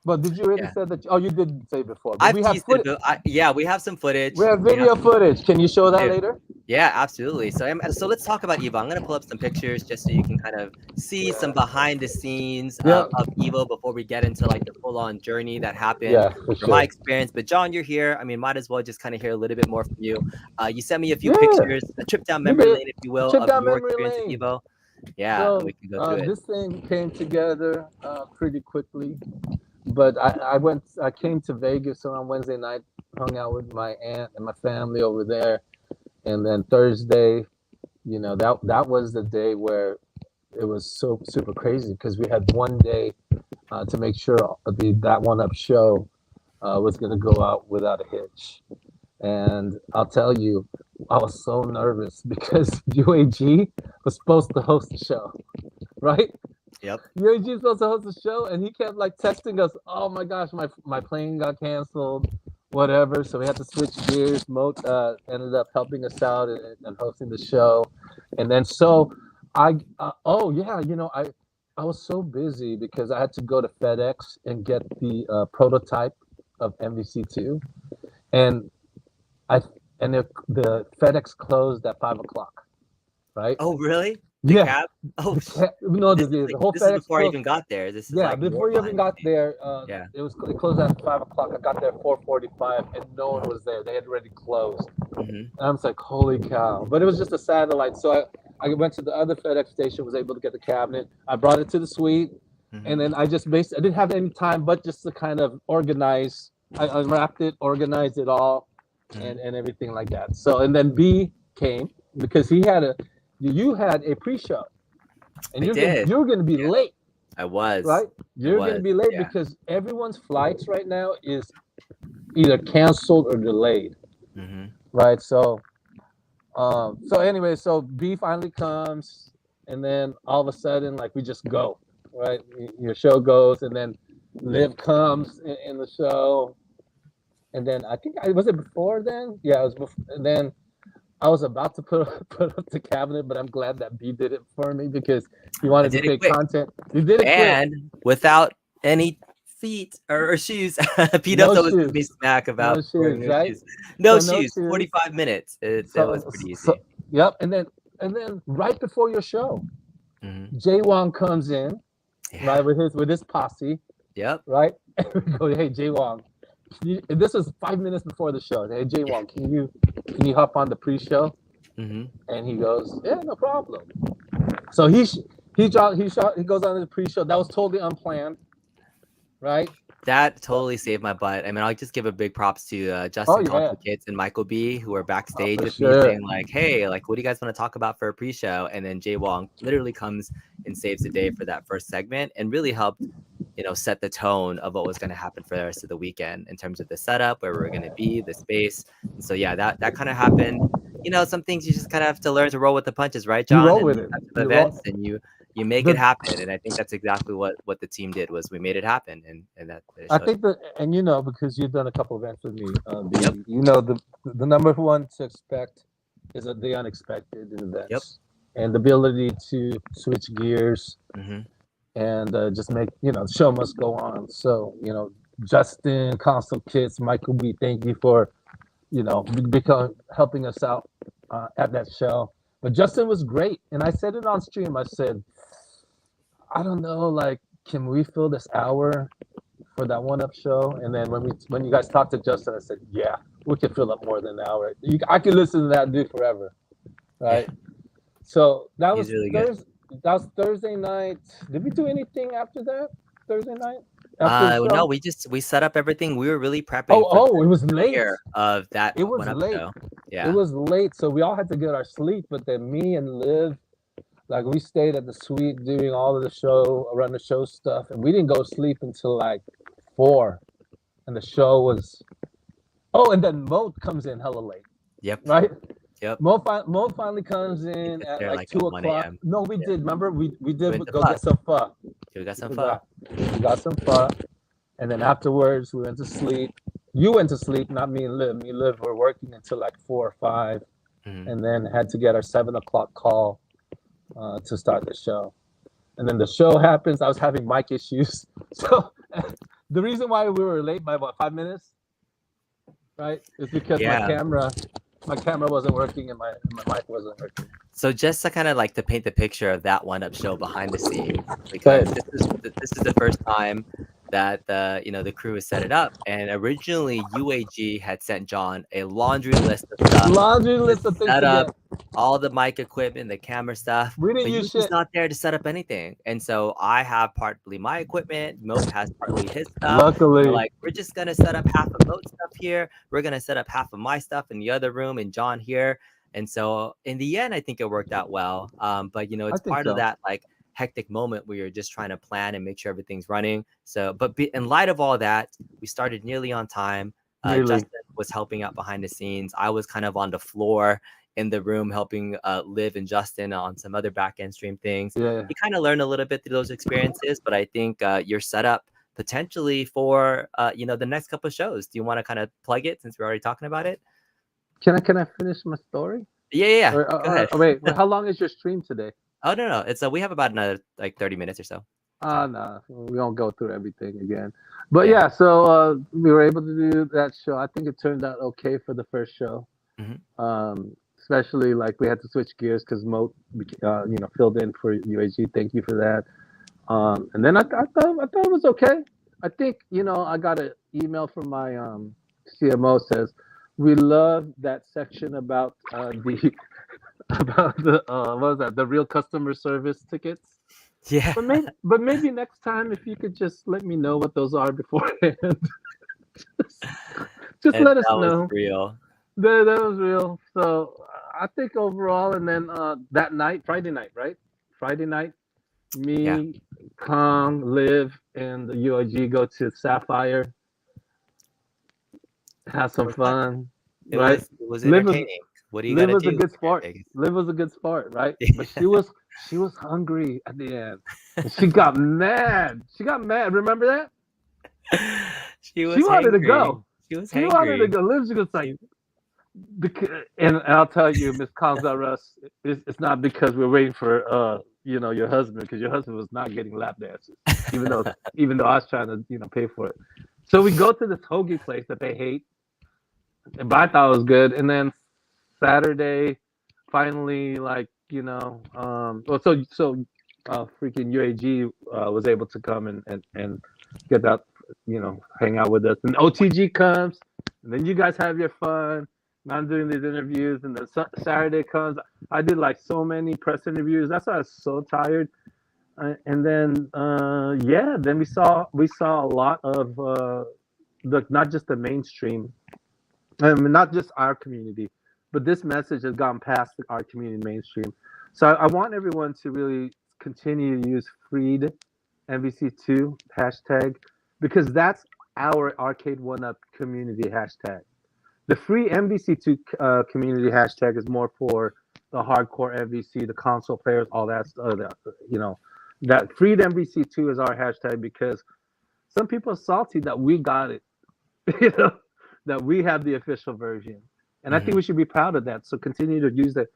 But did you already yeah. say that? Oh, you did say before. But I've we have teased it, footage. but yeah, we have some footage. We have We have video footage. Can you show we that do. later? Yeah, absolutely. So let's talk about Evo. I'm gonna pull up some pictures just so you can kind of see some behind the scenes Yeah. of Evo before we get into like the full on journey that happened Yeah, for from my sure. experience. But John, you're here. I mean, might as well just kind of hear a little bit more from you. You sent me a few Yeah, pictures, a trip down we memory did. lane, if you will, Trip of down your memory experience at lane. Evo. Yeah, and So we can go through it. this thing came together pretty quickly. But I came to Vegas on Wednesday night, hung out with my aunt and my family over there, and then Thursday, that was the day where it was so super crazy because we had one day to make sure that One Up show was going to go out without a hitch. And I'll tell you, I was so nervous because UAG was supposed to host the show, right? Yep. UAG is supposed to host the show, and he kept like texting us, "Oh my gosh, my plane got canceled, whatever." So we had to switch gears. Moat ended up helping us out and hosting the show, and then oh yeah, I was so busy because I had to go to FedEx and get the prototype of MVC2, and I and the FedEx closed at 5 o'clock, right? Oh, really? The Yeah, cab? Oh, no, the whole this is FedEx before I closed. even got there. This is Yeah, like more before you even behind the got scenes. there, Yeah. it closed at 5 o'clock. I got there at 4:45, and no one Mhm. was there. They had already closed. Mhm. And I was like, "Holy cow!" But it was just a satellite, so I went to the other FedEx station, was able to get the cabinet. I brought it to the suite, and Mhm. then I didn't have any time, but just to kind of organize. I unwrapped it, organized it all, Mhm. and everything like that. So and then B came because you had a pre-show, and I did. you're gonna be Yeah, late, I was. right? I You're going to was. be late Yeah. because everyone's flights right now is either canceled or delayed, Mhm. right? So anyway, so B finally comes, and then all of a sudden, like we just go, right? Your show goes, and then Liv comes in the show, and then I think I was it before then. Yeah, it was before. And then I was about to put up the cabinet, but I'm glad that B did it for me because he I wanted to did it create quick content. He did it quick. and without any feet or shoes. P No Dubs always gives me shoes. smack No about wearing shoes, no right? shoes. No So no shoes. shoes. 45 minutes. It was So, pretty so easy. yep. And then right before your show, Mhm. Jay Wong comes in, Yeah. right, with his posse, Yep. right? And we go, hey Jay Wong. And this is 5 minutes before the show. Hey Jay Yeah. Wong, can you hop on the pre-show? Mhm. And he goes, yeah, no problem. So he goes on the pre-show. That was totally unplanned, right? That totally saved my butt. I mean, I'll just give a big props to Oh Justin yeah, Complicates and Michael B, who were backstage for with me sure. saying like, "Hey, like, what do you guys want to talk about for a pre-show?" And then Jay Wong literally comes and saves the day for that first segment and really helped, set the tone of what was going to happen for the rest of the weekend in terms of the setup, where we were going to be, the space. And so yeah, that kind of happened. Some things you just kind of have to learn to roll with the punches, right, You John? roll And with these it. types of You events, roll. and you make it The, happen. And I think that's exactly what the team did was we made it happen, and that it I showed. think and because you've done a couple events with me, Yep. the number one to expect is the unexpected in Yep. events, and the ability to switch gears Mhm. and just make the show must go on. So Justin, Console Kids, Michael B, thank you for become helping us out at that show. But Justin was great, and I said it on stream. I said, I don't know, like, can we fill this hour for that One Up show? And then when you guys talked to Justin, I said, yeah, we can fill up more than an hour. I can listen to that dude forever, Yeah, right? So he's really good. That was Thursday night. Did we do anything after that? Thursday night after the No, show? we set up everything. We were really prepping for Oh, the it was late. premiere of that It was One Up late. show. It Yeah. was late, so we all had to get our sleep. But then me and Liv, Like we stayed at the suite doing all of the show, around the show stuff, and we didn't go sleep until like 4. And the show was and then Mo comes in hella late, Yep. right? Yep. Mo finally comes We in get at there like like at 2 o'clock. 1 a.m. No, we Yeah. did. Remember, we did went to go pho. get some pho. We got some We pho. got some pho, and then afterwards we went to sleep. You went to sleep, not me and Liv. Me and Liv were working until like 4 or 5, Mhm. and then had to get our 7 o'clock call to start the show. And then the show happens. I was having mic issues, so the reason why we were late by about 5 minutes, right, is because Yeah. my camera wasn't working and my mic wasn't working. So just to kind of like to paint the picture of that 1UP show behind the scenes, because this is the first time that the crew has set it up, and originally UAG had sent John a laundry list of stuff, Laundry list of things set to up get. all the mic equipment, the camera stuff, We didn't but use UAG's shit. not there to set up anything, and so I have partly my equipment, Moat has partly his stuff. Luckily, We're like, we're just gonna set up half of Moat's stuff here, we're gonna set up half of my stuff in the other room, and John here. And so in the end, I think it worked out well. But it's think part of so. that like hectic moment where you're just trying to plan and make sure everything's running. So, but in light of all that, we started nearly on time. Nearly. Justin was helping out behind the scenes. I was kind of on the floor in the room helping Liv and Justin on some other back end stream things. Yeah. You kind of learn a little bit through those experiences, but I think you're set up potentially for the next couple of shows. Do you want to kind of plug it since we're already talking about it? Can I finish my story? Yeah. Go ahead. Wait, how long is your stream today? Oh no, it's we have about another like 30 minutes or so. No, we won't go through everything again. But yeah, so we were able to do that show. I think it turned out okay for the first show. Mhm. Especially like we had to switch gears because Mo, filled in for UAG. Thank you for that. And then I thought it was okay. I think I got an email from my CMO says we love that section about the what was that, the real customer service tickets. Yeah. But maybe next time if you could just let me know what those are beforehand. just let us know. That was real. That was real. So I think overall, and then that night, Friday night, right? Friday night, me, Kong, Liv, and the UIG go to Sapphire, have some fun. It right? was entertaining. What do you gotta Liv was do? a good sport. Liv was a good sport, right? But she was hungry at the end. And she got mad. Remember that? She wanted to go. She was She wanted to go. Liv was like, and I'll tell you, Miss Russ, it's not because we're waiting for your husband, because your husband was not getting lap dances, even though I was trying to pay for it. So we go to this hoagie place that they hate, but I thought it was good. And then Saturday, finally, freaking UAG was able to come and get that, hang out with us. And OTG comes, and then you guys have your fun. And I'm doing these interviews, and then Saturday comes. I did like so many press interviews. That's why I was so tired. And then then we saw a lot of not just the mainstream, not just our community, but this message has gone past our community mainstream. So I want everyone to really continue to use freed MVC2 hashtag, because that's our Arcade1Up community hashtag. The free MVC2 community hashtag is more for the hardcore MVC, the console players, all that stuff. That freed MVC2 is our hashtag because some people are salty that we got it, that we have the official version. And I think we should be proud of that. So continue to use the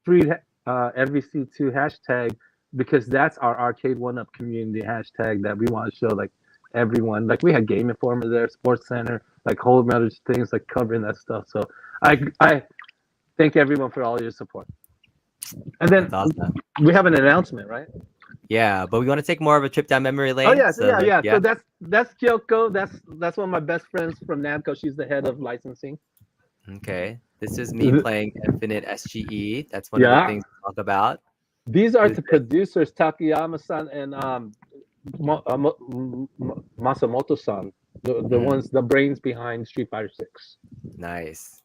free MVC2 hashtag, because that's our Arcade1Up community hashtag that we want to show everyone. Like we had Game Informer there, Sports Center, whole other things covering that stuff. So I thank everyone for all your support. And then we have an announcement, right? Yeah, but we want to take more of a trip down memory lane. Oh yeah, So that's Kyoko. That's one of my best friends from Namco. She's the head of licensing. Okay, this is me playing Infinite SGE. That's one of the things we talk about. These are the producers, Takayama-san and Masamoto-san, the ones, the brains behind Street Fighter 6. Nice.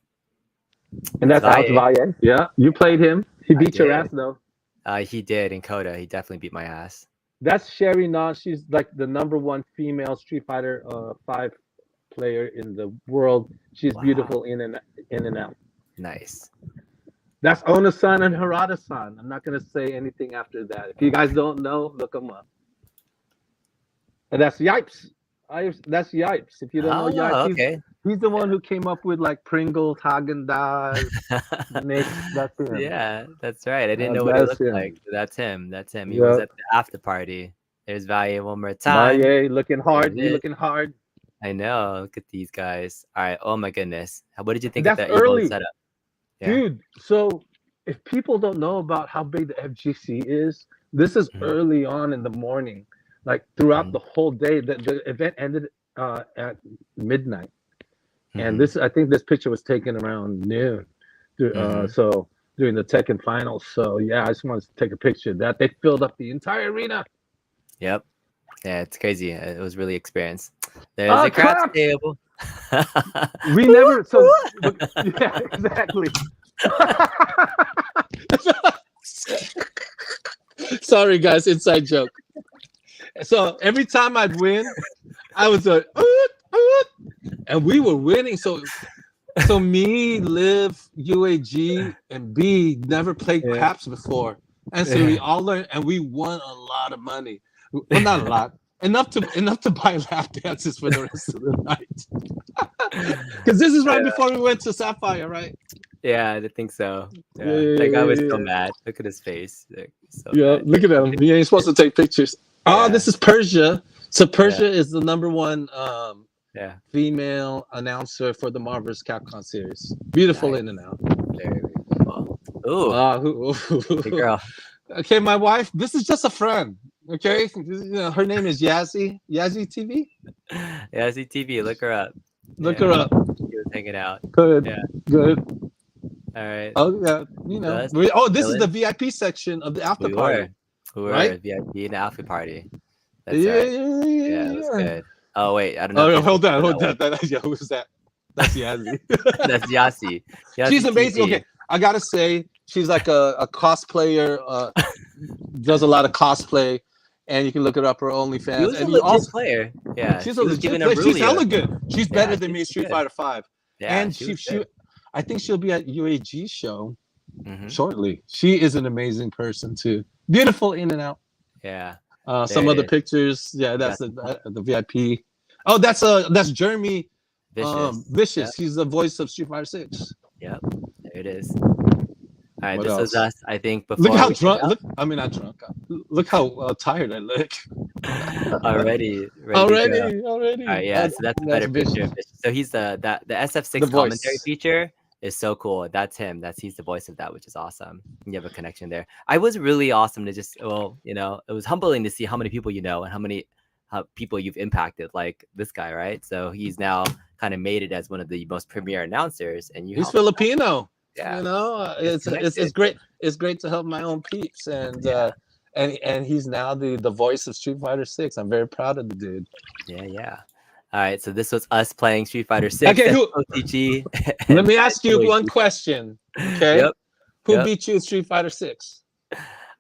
And that's Alex Valle. Yeah, you played him. He beat your ass though. He did in Coda. He definitely beat my ass. That's Sherry Non. She's like the #1 female Street Fighter 5 player in the world. She's Wow. beautiful in and out. Nice. That's Ona-san and Harada-san. I'm not gonna say anything after that. If you guys don't know, look them up. And that's Yipes. That's Yipes. If you don't know Oh, Yipes, okay. he's the one who came up with like Pringles, Haagen-Dazs, Nick. That's him. Yeah, that's right. I didn't know what he That's looked him. like. That's him. That's him. He was Yep. at the after party. There's Valle one more time. Maye looking hard. There it You is. looking hard. I know. Look at these guys. All right. Oh my goodness. What did you think That's of that Evo early. setup? Yeah. Dude, so if people don't know about how big the FGC is, this is Mhm. early on in the morning, like throughout Mhm. the whole day. The event ended at midnight, and Mhm. this I think this picture was taken around noon. Mhm. So during the Tekken finals. So yeah, I just wanted to take a picture of that. They filled up the entire arena. Yep. Yeah, it's crazy. It was really experience. There's a craps Claps! table. We never. So yeah, exactly. Sorry, guys, inside joke. So every time I'd win, I was like, "Oot, oot," and we were winning. So me, Liv, UAG, and B never played Yeah. craps before, and so we all learned, and we won a lot of money. Well, not a lot, enough to buy lap dances for the rest of the night. Because this is right before we went to Sapphire, right? Yeah, I think so. Yeah. Yeah, That guy was yeah, so yeah. mad. Look at his face. Like, so Yeah, mad. look at him. He ain't supposed to take pictures. Oh, Yeah. this is Persia. So Persia is the #1 Yeah. female announcer for the Marvel's Capcom series. Beautiful Nice. in and out. Very beautiful. Ooh, big girl. Okay, my wife. This is just a friend. Okay, her name is Yazzie. Yazzie TV. Yeah, CTV. Look her up. Look Yeah. her up. She was hanging out. Good. Yeah. Good. All right. Oh yeah. Us This is chilling. the VIP section of the after We party. were right? VIP in the outfit party. That's Yeah, right. yeah, Yeah, it was good. Oh wait, I don't know. Oh, if you hold on, know hold on. Yeah, who's that? That's Yazzie. That's Yassi. She's Yassi amazing. TV. Okay, I gotta say, she's like a cosplayer. Does a lot of cosplay, and you can look it up her He OnlyFans. was a And you legit also, player. Yeah, she's she a was legit giving player. him She's Rulio. hella good. She's better than she me. was Street good. Fighter 5. Yeah, And she was she, good. I think she'll be at UAG show Mhm. shortly. She is an amazing person too. Beautiful in and out. Yeah. Some it other is. pictures. Yeah, that's the VIP. Oh, that's Jeremy Vicious. Vicious. He's the voice of Street Fighter 6. Yep. There it is. All right, What this was else? us. I think before Look how we drunk. came Look, I mean, not drunk. Look how tired I look. out, already. Ready to go. Already. All right, yeah. So that's a better picture. of Vicious. So he's the SF6 The commentary voice. feature is so cool. That's him. He's the voice of that, which is awesome. You have a connection there. I was really awesome to just it was humbling to see how many people you know and how people you've impacted, like this guy, right? So he's now kind of made it as one of the most premier announcers, and He's helped. Filipino. Yeah. You know, It's it's great. It's great to help my own peeps, and and he's now the voice of Street Fighter 6. I'm very proud of the dude. Yeah. All right, so this was us playing Street Fighter 6. Okay, That's who- OTG. Let me ask you one question. Okay. Yep. Who Yep. beat you in Street Fighter 6?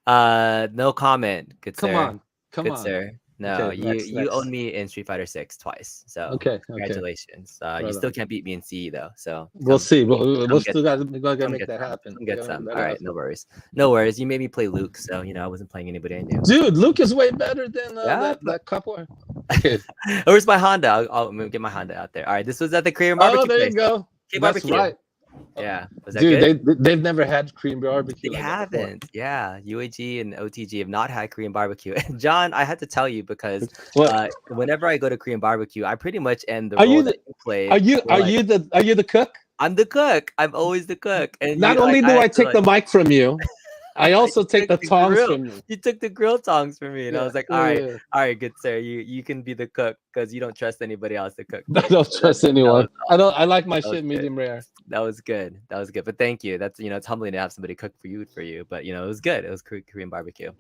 No comment. Good Come sir. on. Come Good on. sir. No, Okay, you next. own me in Street Fighter 6 twice. So Okay. congratulations. Right You still on. can't beat me in CE though. So We'll see. We'll come still got to come make get that some. happen. Come get Gotta some. make All that right, happen. no worries. No worries. You made me play Luke, so I wasn't playing anybody I knew. Dude, Luke is way better than Yeah, that couple. Okay. Where's my Honda? I'll get my Honda out there. All right, this was at the Korean barbecue Oh, there you place. go. K That's barbecue. right. Yeah, was that Dude, good? they've never had Korean barbecue. They like that before. haven't. Yeah, UAG and OTG have not had Korean barbecue. And John, I had to tell you because What? whenever I go to Korean barbecue, I pretty much end the Are role you that the- you played. Are you like, the cook? I'm the cook. I'm always the cook. And Not you, only like, do I had to, take the mic from you, I also take the took the tongs grill. from you. You took the grill tongs from me, and I was like, all right, good sir, you can be the cook because you don't trust anybody else to cook. I don't trust anyone. awesome. I like my That was shit medium rare. That was good. But thank you. That's it's humbling to have somebody cook for you. But it was good. It was Korean barbecue.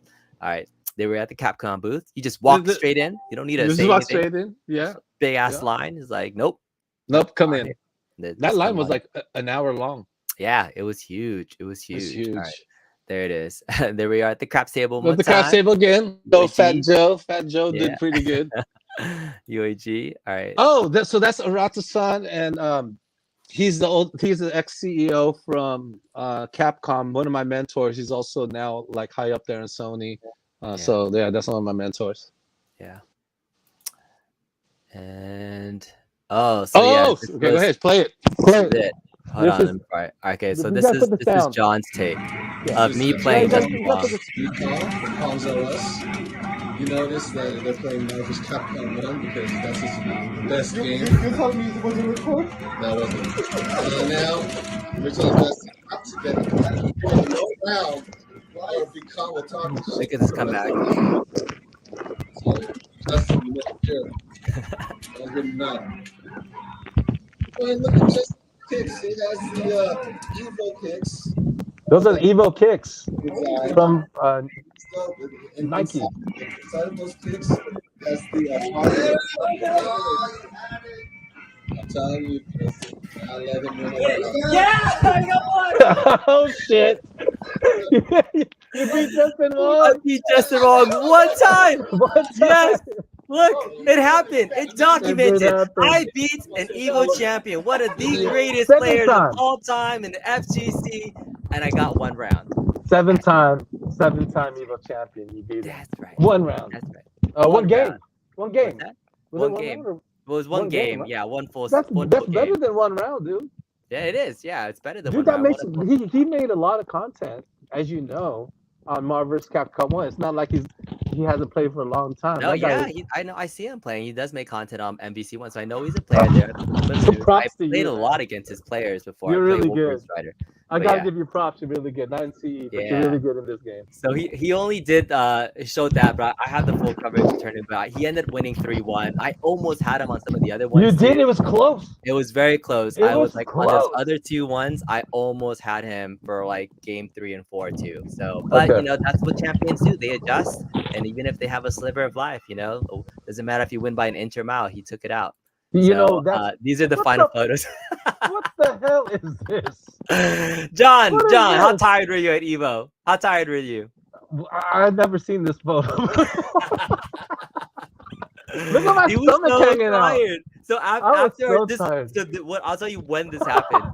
All right, they were at the Capcom booth. You just walk straight in. You don't need to say walk anything. straight in. Yeah. Big ass line is like, nope. Come in. Just That line come was on. like an hour long. Yeah, it was huge. It was huge. It's huge. All right. There it is. There we are at the craps table one With the craps time. table again. Go Fat UAG. Joe. Fat Joe Yeah. did pretty good. UAG. All right. Oh, so that's Arata-san, and he's the ex CEO from Capcom, one of my mentors. He's also now like high up there in Sony. So yeah, that's one of my mentors. Yeah. And so yeah, this okay, go was ahead, play it. Play it. it. Hold This on. is- let me try it. Okay, so you this gotta is put the this is sound. John's take Yeah. of me This is playing Yeah, just you for gotta Wong. put the- Utah from Palms R Us. You notice that they're playing Marvel's Capcom 1 because that's the best game. You told me it wasn't recorded? That wasn't. So now, original best up together. No round or become a talk. Look at this comeback. So, Justin, you look good. Don't give him none. Well, look at Justin kicks. He has the Evo kicks. Those are the Evo kicks Exactly. from So, Nike. Inside of those kicks has the I'm telling you, I let him win over. Oh shit! You beat Justin I Wong. beat Justin Wong one time. One time. Yes. Look, it happened. It's documented. happen. I beat an Evo champion, one of the greatest Second players time. of all time in the FGC, and I got one round. Seven-time Evo champion. You beat him. That's right. One round. That's right. One game. round. One game. What's that? Was One it game. round or- It was one One game, game. right? Yeah, one full That's full better game. than one round, dude. Yeah, it is. Yeah, it's better than Dude, one that round. makes he made a lot of content, as you know, on Marvel vs. Capcom 1. It's not like he hasn't played for a long time. No, That guy yeah, is- I know. I see him playing. He does make content on NBC One, so I know he's a player there. Props I to played you, a man. lot against his players before. You're I played really Wolverine good. Strider. I But gotta yeah. give you props. You're really good. Not in CE, but Yeah. you're really good in this game. So he only did showed that, but I had the full coverage of tournament. But he ended up winning 3-1. I almost had him on some of the other ones. You did. too. It was close. It was very close. It I was was like on those close. other 2 ones. I almost had him for like game 3 and 4 too. So, but Okay. that's what champions do. They adjust, and even if they have a sliver of life, doesn't matter if you win by an inch or mile. He took it out. You So, know that's these are the what final the- photos. what the hell is this? John, What is how this? tired were you at Evo? How tired were you? I've never seen this photo. Look at my He was stomach so hanging out. tired. So I was after so this, tired. what I'll tell you when this happened.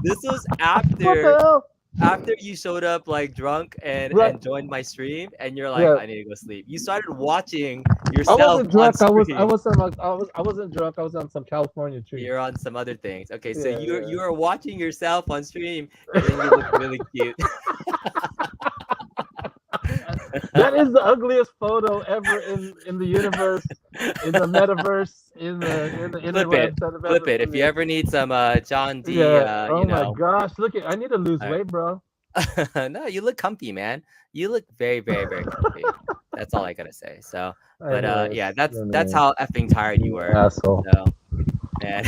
This was What the after hell? you showed up like drunk and Right. joined my stream, and you're like, Yeah. I need to go sleep. You started watching I yourself wasn't drunk. on I screen. wasn't drunk. I was on some California tree. You're on some other things. Okay, so Yeah, yeah. you are watching yourself on stream, and then you look really cute. That is the ugliest photo ever in the universe, in the metaverse, in the Flip interwebs. it. that have Flip ever it. If been you made. ever need some John D, Yeah. Oh you my know. gosh! Look I need to lose All right. weight, bro. No, you look comfy, man. You look very, very, very comfy. That's all I gotta say. So, but yeah, that's how effing tired you were. Asshole. So, man.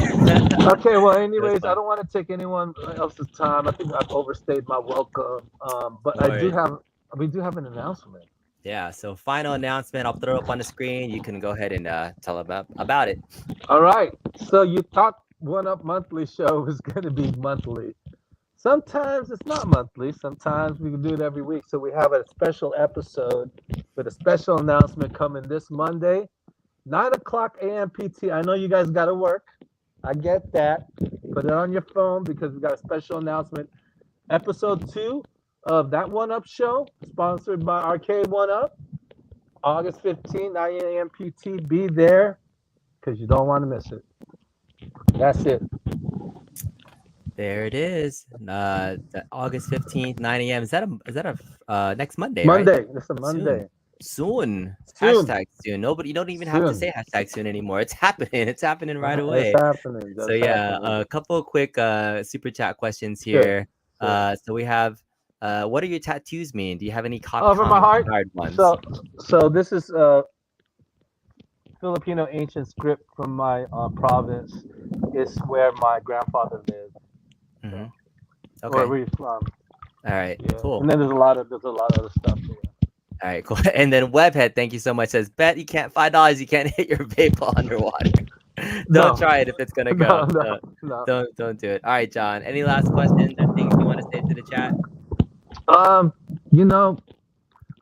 Okay, well, anyways, fun. I don't want to take anyone else's time. I think I've overstayed my welcome. But No we do have an announcement. Yeah. So, final announcement. I'll throw it up on the screen. You can go ahead and tell about it. All right. So you thought One Up Monthly show was going to be monthly. Sometimes it's not monthly. Sometimes we can do it every week. So we have a special episode with a special announcement coming this Monday, 9:00 a.m. PT. I know you guys got to work. I get that. Put it on your phone because we got a special announcement. Episode 2 of that One Up show, sponsored by Arcade1Up, August 15th, 9 a.m. PT. Be there because you don't want to miss it. That's it. There it is. August 15th, 9 a.m. Is that a next Monday? Monday. Right? It's a Monday. Soon. Soon. Hashtag soon. Nobody. You don't even have to Soon. say hashtag soon anymore. It's happening. It's happening right away. It's happening. So yeah, a couple of quick super chat questions here. Sure. So we have, what do your tattoos mean? Do you have any Capcom Over my heart. inspired ones? So this is Filipino ancient script from my province. It's where my grandfather lived. Mhm. Where Okay. we're from. All right. Yeah. Cool. And then there's a lot of other stuff here. All right. Cool. And then Webhead, thank you so much. Says, bet you can't $5. You can't hit your vape while underwater. No. Don't try it if it's gonna go. No. Don't do it. All right, John. Any last questions or things you want to say to the chat? You know,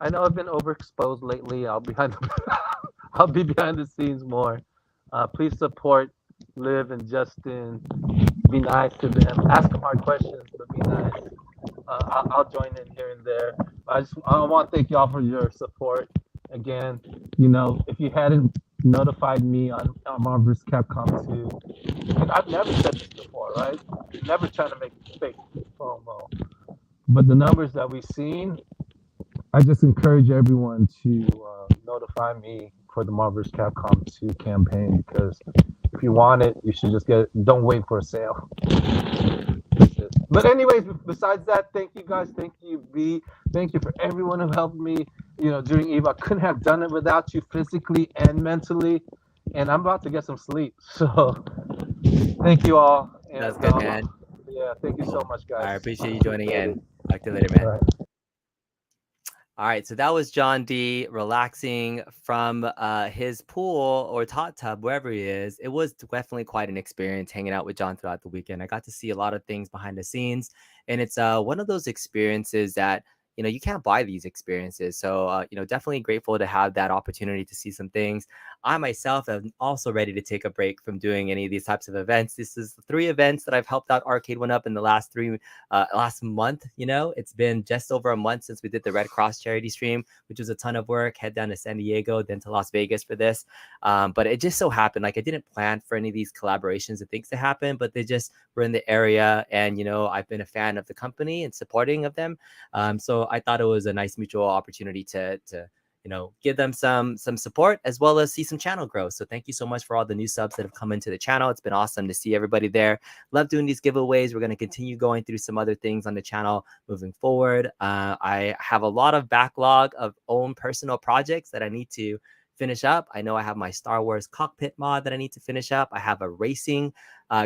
I know I've been overexposed lately. I'll be behind the scenes more. Please support Liv and Justin. Be nice to them. Ask them hard questions, but be nice. I'll join in here and there. I want to thank y'all for your support. Again, if you hadn't notified me on Marvel vs. Capcom 2, and I've never said this before, right? Never trying to make fake promo, but the numbers that we've seen, I just encourage everyone to notify me for the Marvel vs. Capcom 2 campaign, because if you want it, you should just get it. Don't wait for a sale. But anyways, besides that, thank you guys. Thank you, V. Thank you for everyone who helped me. During Eve, I couldn't have done it without you physically and mentally. And I'm about to get some sleep. So thank you all. That's And good, man. yeah, thank you so much, guys. I appreciate you joining Appreciate it. in. Talk to you later, man. All right. All right, so that was John D relaxing from his pool or hot tub, wherever he is. It was definitely quite an experience hanging out with John throughout the weekend. I got to see a lot of things behind the scenes, and it's one of those experiences that you can't buy these experiences. So definitely grateful to have that opportunity to see some things. I myself am also ready to take a break from doing any of these types of events. This is the 3 events that I've helped out Arcade1Up in the last month. It's been just over a month since we did the Red Cross charity stream, which was a ton of work. Head down to San Diego, then to Las Vegas for this. But it just so happened, like I didn't plan for any of these collaborations and things to happen, but they just were in the area. And, I've been a fan of the company and supporting of them. So I thought it was a nice mutual opportunity to give them some support as well as see some channel growth. So thank you so much for all the new subs that have come into the channel. It's been awesome to see everybody there. Love doing these giveaways. We're going to continue going through some other things on the channel moving forward. I have a lot of backlog of own personal projects that I need to finish up. I know I have my Star Wars cockpit mod that I need to finish up. I have a racing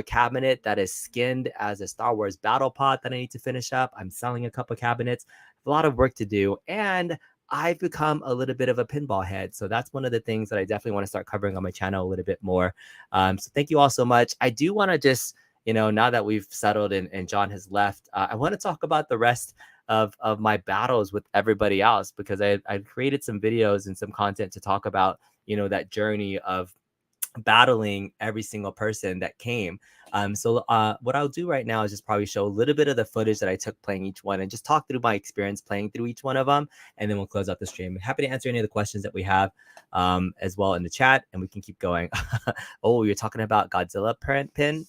cabinet that is skinned as a Star Wars battle pod that I need to finish up. I'm selling a couple cabinets. A lot of work to do. And I've become a little bit of a pinball head. So that's one of the things that I definitely want to start covering on my channel a little bit more. So thank you all so much. I do want to just, now that we've settled and John has left, I want to talk about the rest of my battles with everybody else, because I've created some videos and some content to talk about, that journey of battling every single person that came. So what I'll do right now is just probably show a little bit of the footage that I took playing each one and just talk through my experience playing through each one of them. And then we'll close out the stream. Happy to answer any of the questions that we have as well in the chat, and we can keep going. Oh, you're talking about Godzilla pin?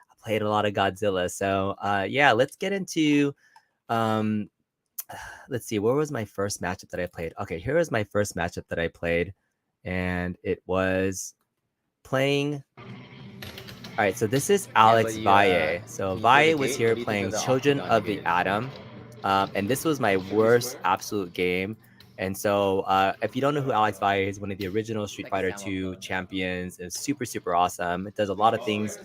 I played a lot of Godzilla. So yeah, let's get into, let's see, where was my first matchup that I played? Okay, here was my first matchup that I played. And it was playing. All right, so this is Alex Valle. So Valle was here playing Children of the Atom. And this was my worst absolute game. And so if you don't know who Alex Valle is, one of the original Street Fighter 2 champions, is super, super awesome. It does a lot of things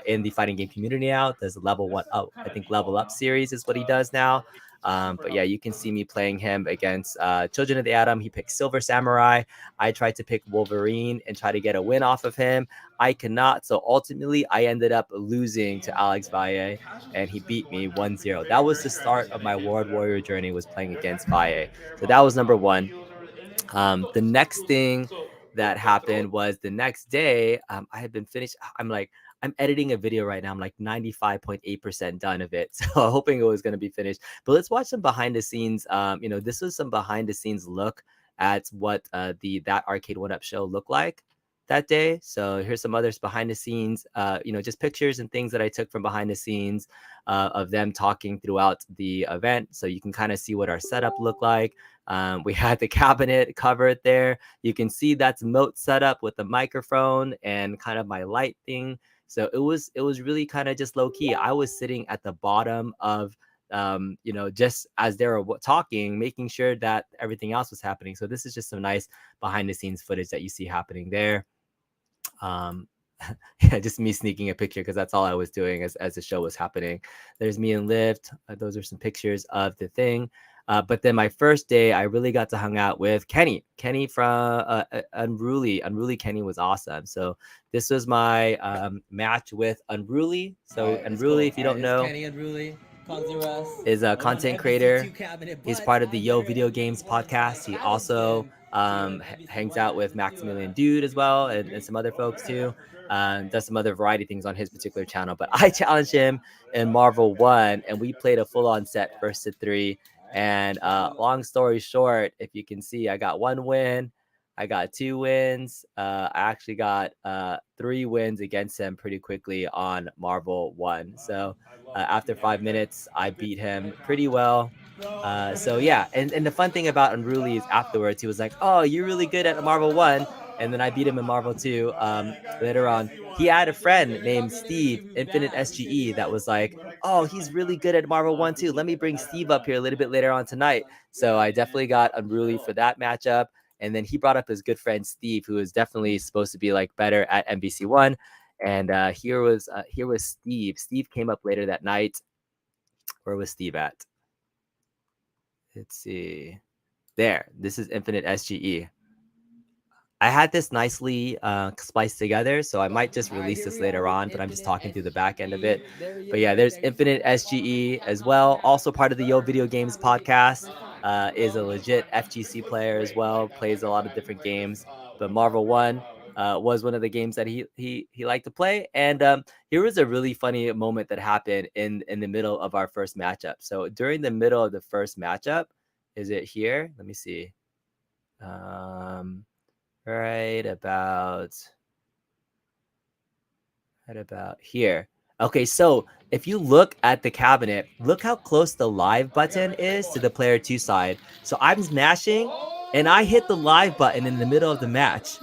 in the fighting game community now. There's a level 1, I think Level Up series is what he does now. But yeah, you can see me playing him against Children of the Atom. He picked Silver Samurai. I tried to pick Wolverine and try to get a win off of him. I cannot. So ultimately, I ended up losing to Alex Valle, and he beat me 1-0. That was the start of my World Warrior journey, was playing against Valle. So that was number one. The next thing that happened was the next day, I had been finished. I'm editing a video right now. I'm like 95.8% done of it. So hoping it was going to be finished. But let's watch some behind the scenes. This was some behind the scenes look at what that Arcade1Up show looked like that day. So here's some others behind the scenes, just pictures and things that I took from behind the scenes of them talking throughout the event. So you can kind of see what our setup looked like. We had the cabinet covered there. You can see that's Moat setup with the microphone and kind of my light thing. So it was really kind of just low key. I was sitting at the bottom of, just as they were talking, making sure that everything else was happening. So this is just some nice behind the scenes footage that you see happening there. Yeah, just me sneaking a picture because that's all I was doing as the show was happening. There's me and Liv. Those are some pictures of the thing. But then my first day, I really got to hang out with Kenny from Unruly. Unruly Kenny was awesome. So this was my match with Unruly. So Unruly, if you don't know, Kenny Unruly. is a content creator. He's part of the Yo Video Games podcast. He also hangs out with Maximilian Dude as well, and some other folks too. Does some other variety things on his particular channel. But I challenged him in Marvel 1, and we played a full-on set first to 3. And long story short, if you can see, I got 1 win. I got 2 wins. I actually got 3 wins against him pretty quickly on Marvel 1. So after 5 minutes, I beat him pretty well. So yeah, and the fun thing about Unruly is afterwards, he was like, "Oh, you're really good at Marvel 1." And then I beat him in Marvel 2 later on. He had a friend named Steve, Infinite SGE, that was like, "Oh, he's really good at Marvel 1 too. Let me bring Steve up here a little bit later on tonight." So I definitely got Unruly for that matchup. And then he brought up his good friend Steve, who is definitely supposed to be like better at MVC1. And here was Steve. Steve came up later that night. Where was Steve at? Let's see. There. This is Infinite SGE. I had this nicely spliced together, so I might just release this later on, but I'm just talking through the back end of it. But yeah, there's Infinite SGE as well, also part of the Yo Video Games podcast. Is a legit FGC player as well, plays a lot of different games. But Marvel 1 was one of the games that he liked to play. And here was a really funny moment that happened in the middle of our first matchup. So during the middle of the first matchup, is it here? Let me see. Right about here. Okay, so if you look at the cabinet, look how close the live button is to the player 2 side. So I'm smashing, and I hit the live button in the middle of the match.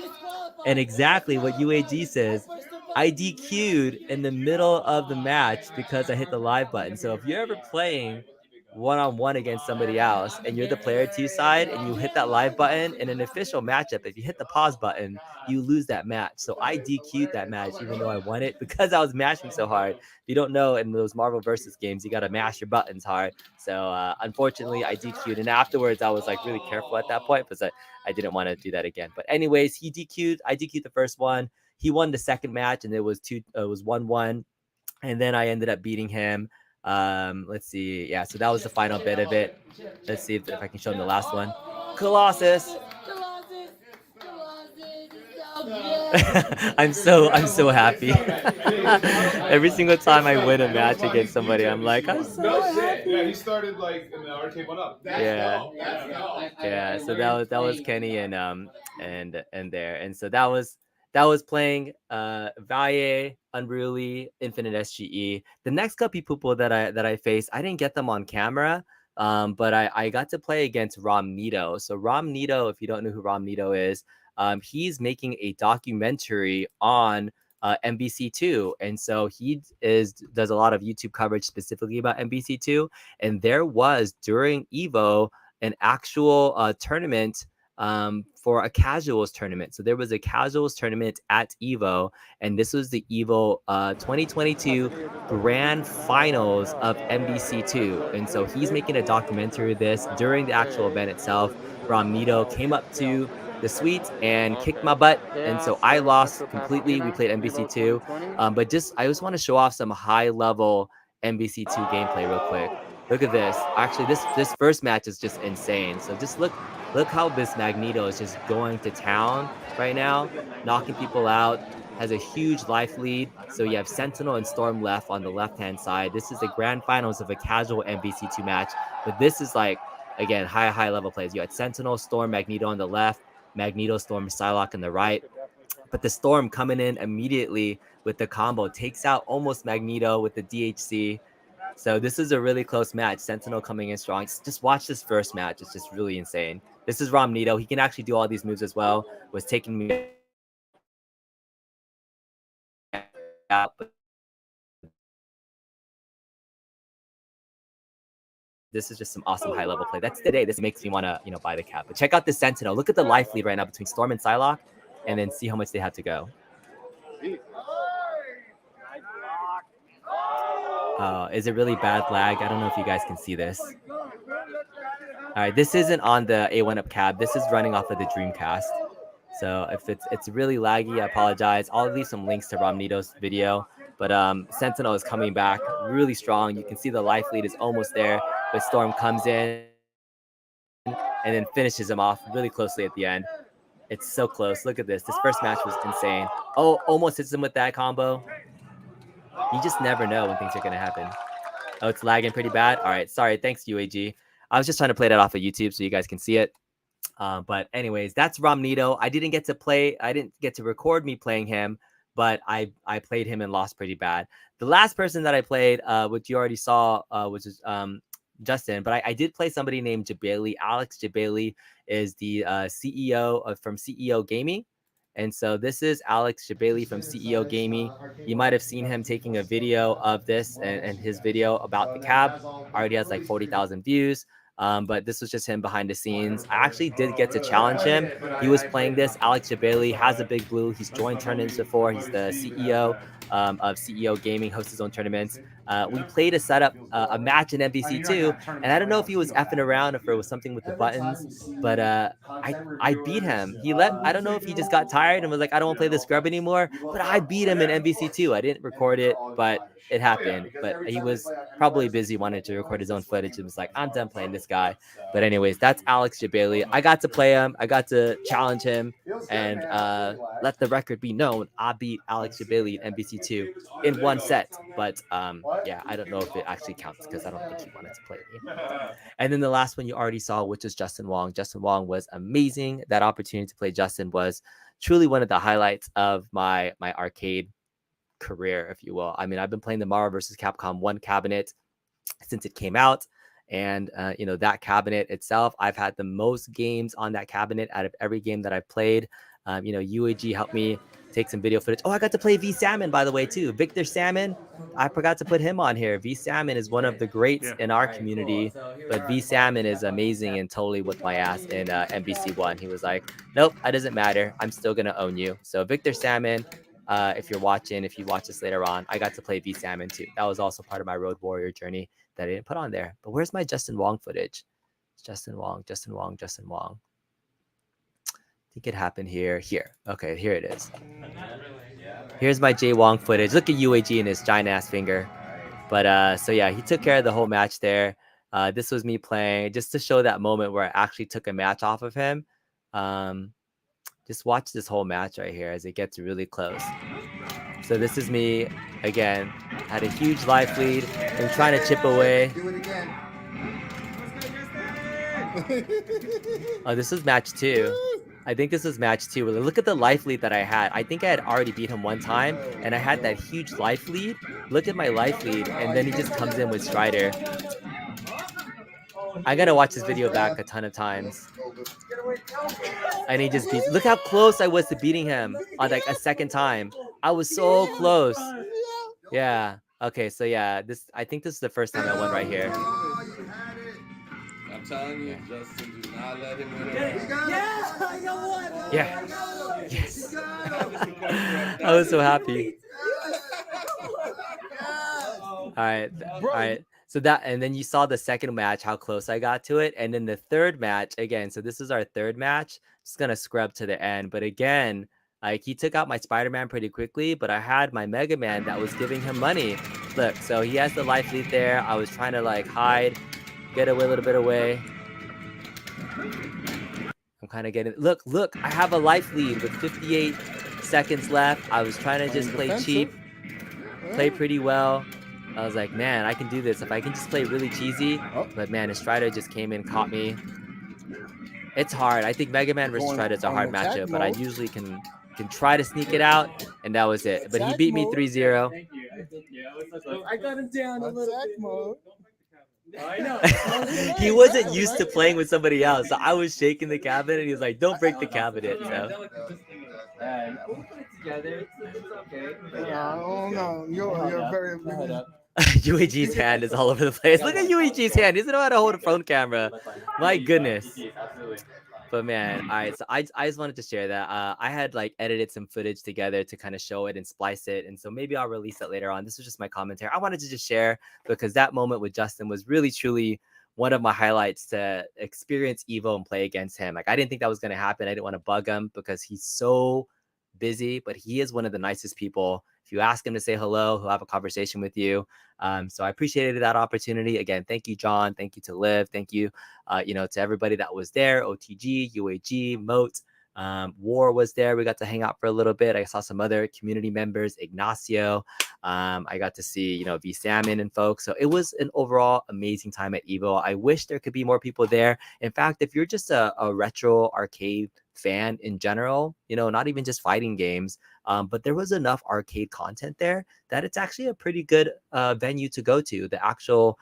And exactly what UAG says, I DQ'd in the middle of the match because I hit the live button. So if you're ever playing one-on-one against somebody else and you're the player 2 side and you hit that live button in an official matchup, if you hit the pause button, you lose that match. So I DQ'd that match even though I won it because I was mashing so hard. If you don't know, in those Marvel versus games, you got to mash your buttons hard. So unfortunately, I DQ'd. And afterwards, I was like really careful at that point because I didn't want to do that again. But anyways, I DQ'd the first one. He won the second match, and it was 1-1. And then I ended up beating him. Let's see. Yeah, so that was the final bit of it. Let's see if I can show him the last one. Colossus. I'm so happy. Every single time I win a match against somebody, I'm like, I'm so happy. Yeah, he started like in the Arcade1Up. Yeah. Yeah. So that was Kenny and there. And so that was playing Valle, Unruly, Infinite SGE. The next couple people that I faced, I didn't get them on camera. But I got to play against Rom Nito. So Rom Nito, if you don't know who Rom Nito is, he's making a documentary on MBC2, and so he does a lot of YouTube coverage specifically about MBC2. And there was during Evo an actual tournament for a casuals tournament. So there was a casuals tournament at Evo, and this was the Evo 2022 grand finals of MBC2. And so he's making a documentary of this during the actual event itself. Ramnito came up to the suite and kicked my butt, and so I lost completely. We played MBC2, but I just want to show off some high level MBC2 gameplay real quick. Look at this. Actually, this first match is just insane. So just look how this Magneto is just going to town right now, knocking people out. Has a huge life lead. So you have Sentinel and Storm left on the left-hand side. This is the grand finals of a casual MBC2 match, but this is like, again, high level plays. You had Sentinel, Storm, Magneto on the left, Magneto, Storm, Psylocke on the right. But the Storm coming in immediately with the combo takes out almost Magneto with the DHC. So this is a really close match. Sentinel coming in strong. Just watch this first match. It's just really insane. This is Ramnito. He can actually do all these moves as well. Was taking me out. But this is just some awesome high level play. That's the day. This makes me want to, buy the cap. But check out the Sentinel. Look at the life lead right now between Storm and Psylocke, and then see how much they have to go. Is it really bad lag? I don't know if you guys can see this. All right, this isn't on the A1Up cab. This is running off of the Dreamcast. So if it's really laggy, I apologize. I'll leave some links to Ramnito's video But Sentinel is coming back really strong. You can see the life lead is almost there, but Storm comes in and then finishes him off really closely at the end. It's so close. Look at this. This first match was insane. Oh, almost hits him with that combo. You just never know when things are going to happen. Oh, it's lagging pretty bad. All right. Sorry. Thanks, UAG. I was just trying to play that off of YouTube so you guys can see it. But anyways, that's Romnito. I didn't get to record me playing him, but I played him and lost pretty bad. The last person that I played, which you already saw, which is Justin, but I did play somebody named Jabali. Alex Jabali is the CEO from CEO Gaming. And so this is Alex Jabali from CEO Gaming. You might have seen him taking a video of this and his video about the cab. Already has like 40,000 views. But this was just him behind the scenes. I actually did get to challenge him. He was playing this. Alex Jabali has a big blue. He's joined tournaments before. He's the CEO of CEO Gaming, hosts his own tournaments. We played a setup, a match in MVC2, and I don't know if he was effing around, if it was something with the buttons, but I beat him. I don't know if he just got tired and was like, I don't want to play this scrub anymore, but I beat him in MVC2. I didn't record it, but it happened. But he was probably busy, wanted to record his own footage and was like, I'm done playing this guy. But anyways, that's Alex Jabali. I got to play him. I got to challenge him and let the record be known. I beat Alex Jabali in MVC2 in one set. But yeah, I don't know if it actually counts because I don't think he wanted to play me. And then the last one you already saw, which is Justin Wong. Justin Wong was amazing. That opportunity to play Justin was truly one of the highlights of my arcade career, if you will. I mean, I've been playing the Marvel vs. Capcom 1 cabinet since it came out. And, that cabinet itself, I've had the most games on that cabinet out of every game that I've played. UAG helped me take some video footage. Oh, I got to play V Salmon, by the way, too. Victor Salmon. I forgot to put him on here. V Salmon is one of the greats in our community, but V Salmon is amazing and totally whipped my ass in MBC1. He was like, nope, that doesn't matter. I'm still going to own you. So Victor Salmon, if you watch this later on, I got to play V Salmon too. That was also part of my Road Warrior journey that I didn't put on there. But where's my Justin Wong footage? It's Justin Wong. I think it happened here. Okay, here it is. Here's my Jay Wong footage. Look at UAG and his giant ass finger. But so yeah, he took care of the whole match there. This was me playing just to show that moment where I actually took a match off of him. Just watch this whole match right here as it gets really close. So this is me again. Had a huge life lead. I'm trying to chip away. Oh, this was match 2. I think this was match 2. Look at the life lead that I had. I think I had already beat him one time, and I had that huge life lead. Look at my life lead, and then he just comes in with Strider. I gotta watch this video back a ton of times. And he just beats. Look how close I was to beating him on like a second time. I was so close. Yeah. Okay, so yeah, I think this is the first time I won right here. I'm telling you, Justin, do not let him win. Yeah, I got one. Yeah. Yes. I was so happy. All right. So and then you saw the second match, how close I got to it. And then the third match, again, so this is our third match. Just going to scrub to the end. But again, like he took out my Spider-Man pretty quickly, but I had my Mega Man that was giving him money. Look, so he has the life lead there. I was trying to like hide, get away a little bit away. I'm kind of getting, look, I have a life lead with 58 seconds left. I was trying to just play cheap, play pretty well. I was like, man, I can do this if I can just play really cheesy. But man, Strider just came in, caught me. It's hard. I think Mega Man versus Strider is a hard matchup, but I usually can try to sneak it out, and that was it. But he beat me 3-0. Thank you. I got him down a little bit. I know. He wasn't used to playing with somebody else, so I was shaking the cabinet, and he was like, "Don't break the cabinet." So. We'll put it together. It's okay. Oh no, you're very. UAG's hand is all over the place. Look at UAG's hand. He doesn't know how to hold a phone camera. My goodness. But man, all right. So I just wanted to share that. I had like edited some footage together to kind of show it and splice it. And so maybe I'll release it later on. This was just my commentary. I wanted to just share because that moment with Justin was really, truly one of my highlights to experience Evo and play against him. Like I didn't think that was going to happen. I didn't want to bug him because he's so busy, but he is one of the nicest people If you ask him to say hello, he'll have a conversation with you. So I appreciated that opportunity. Again, thank you, John. Thank you to Liv. Thank you, to everybody that was there. OTG, UAG, Moat. War was there. We got to hang out for a little bit. I saw some other community members, Ignacio. I got to see, V Salmon and folks. So it was an overall amazing time at Evo. I wish there could be more people there. In fact, if you're just a retro arcade fan in general, not even just fighting games, but there was enough arcade content there that it's actually a pretty good venue to go to. The actual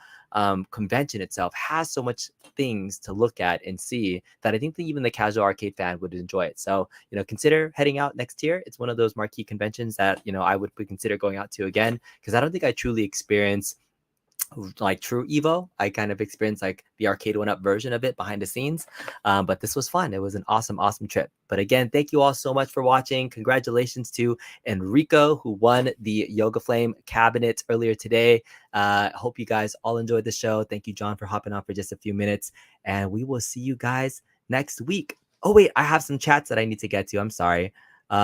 convention itself has so much things to look at and see that I think that even the casual arcade fan would enjoy it. So, consider heading out next year. It's one of those marquee conventions that, I would consider going out to again, because I don't think I truly experienced like true Evo. I kind of experienced like the Arcade1Up version of it behind the scenes, but this was fun. It was an awesome trip. But again, thank you all so much for watching. Congratulations to Enrico, who won the Yoga Flame cabinet earlier today. Hope you guys all enjoyed the show. Thank you, John, for hopping on for just a few minutes, and we will see you guys next week. Oh wait, I have some chats that I need to get to. I'm sorry.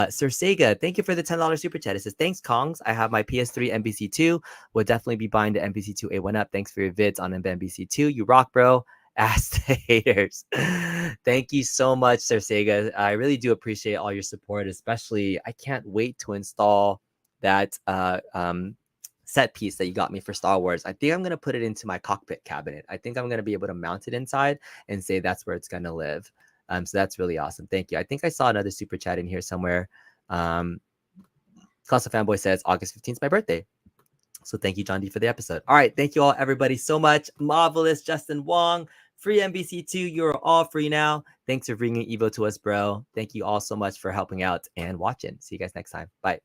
Sir Sega, thank you for the $10 super chat. It says, thanks, Kongs. I have my PS3 MBC2. Would definitely be buying the MBC2 A1 Up. Thanks for your vids on MBC2. You rock, bro. Ask the haters. Thank you so much, Sir Sega. I really do appreciate all your support, especially I can't wait to install that set piece that you got me for Star Wars. I think I'm going to put it into my cockpit cabinet. I think I'm going to be able to mount it inside and say that's where it's going to live. So that's really awesome. Thank you. I think I saw another super chat in here somewhere. Colossal Fanboy says August 15th is my birthday. So thank you, John D, for the episode. All right. Thank you all, everybody, so much. Marvelous, Justin Wong, free MBC2. You're all free now. Thanks for bringing Evo to us, bro. Thank you all so much for helping out and watching. See you guys next time. Bye.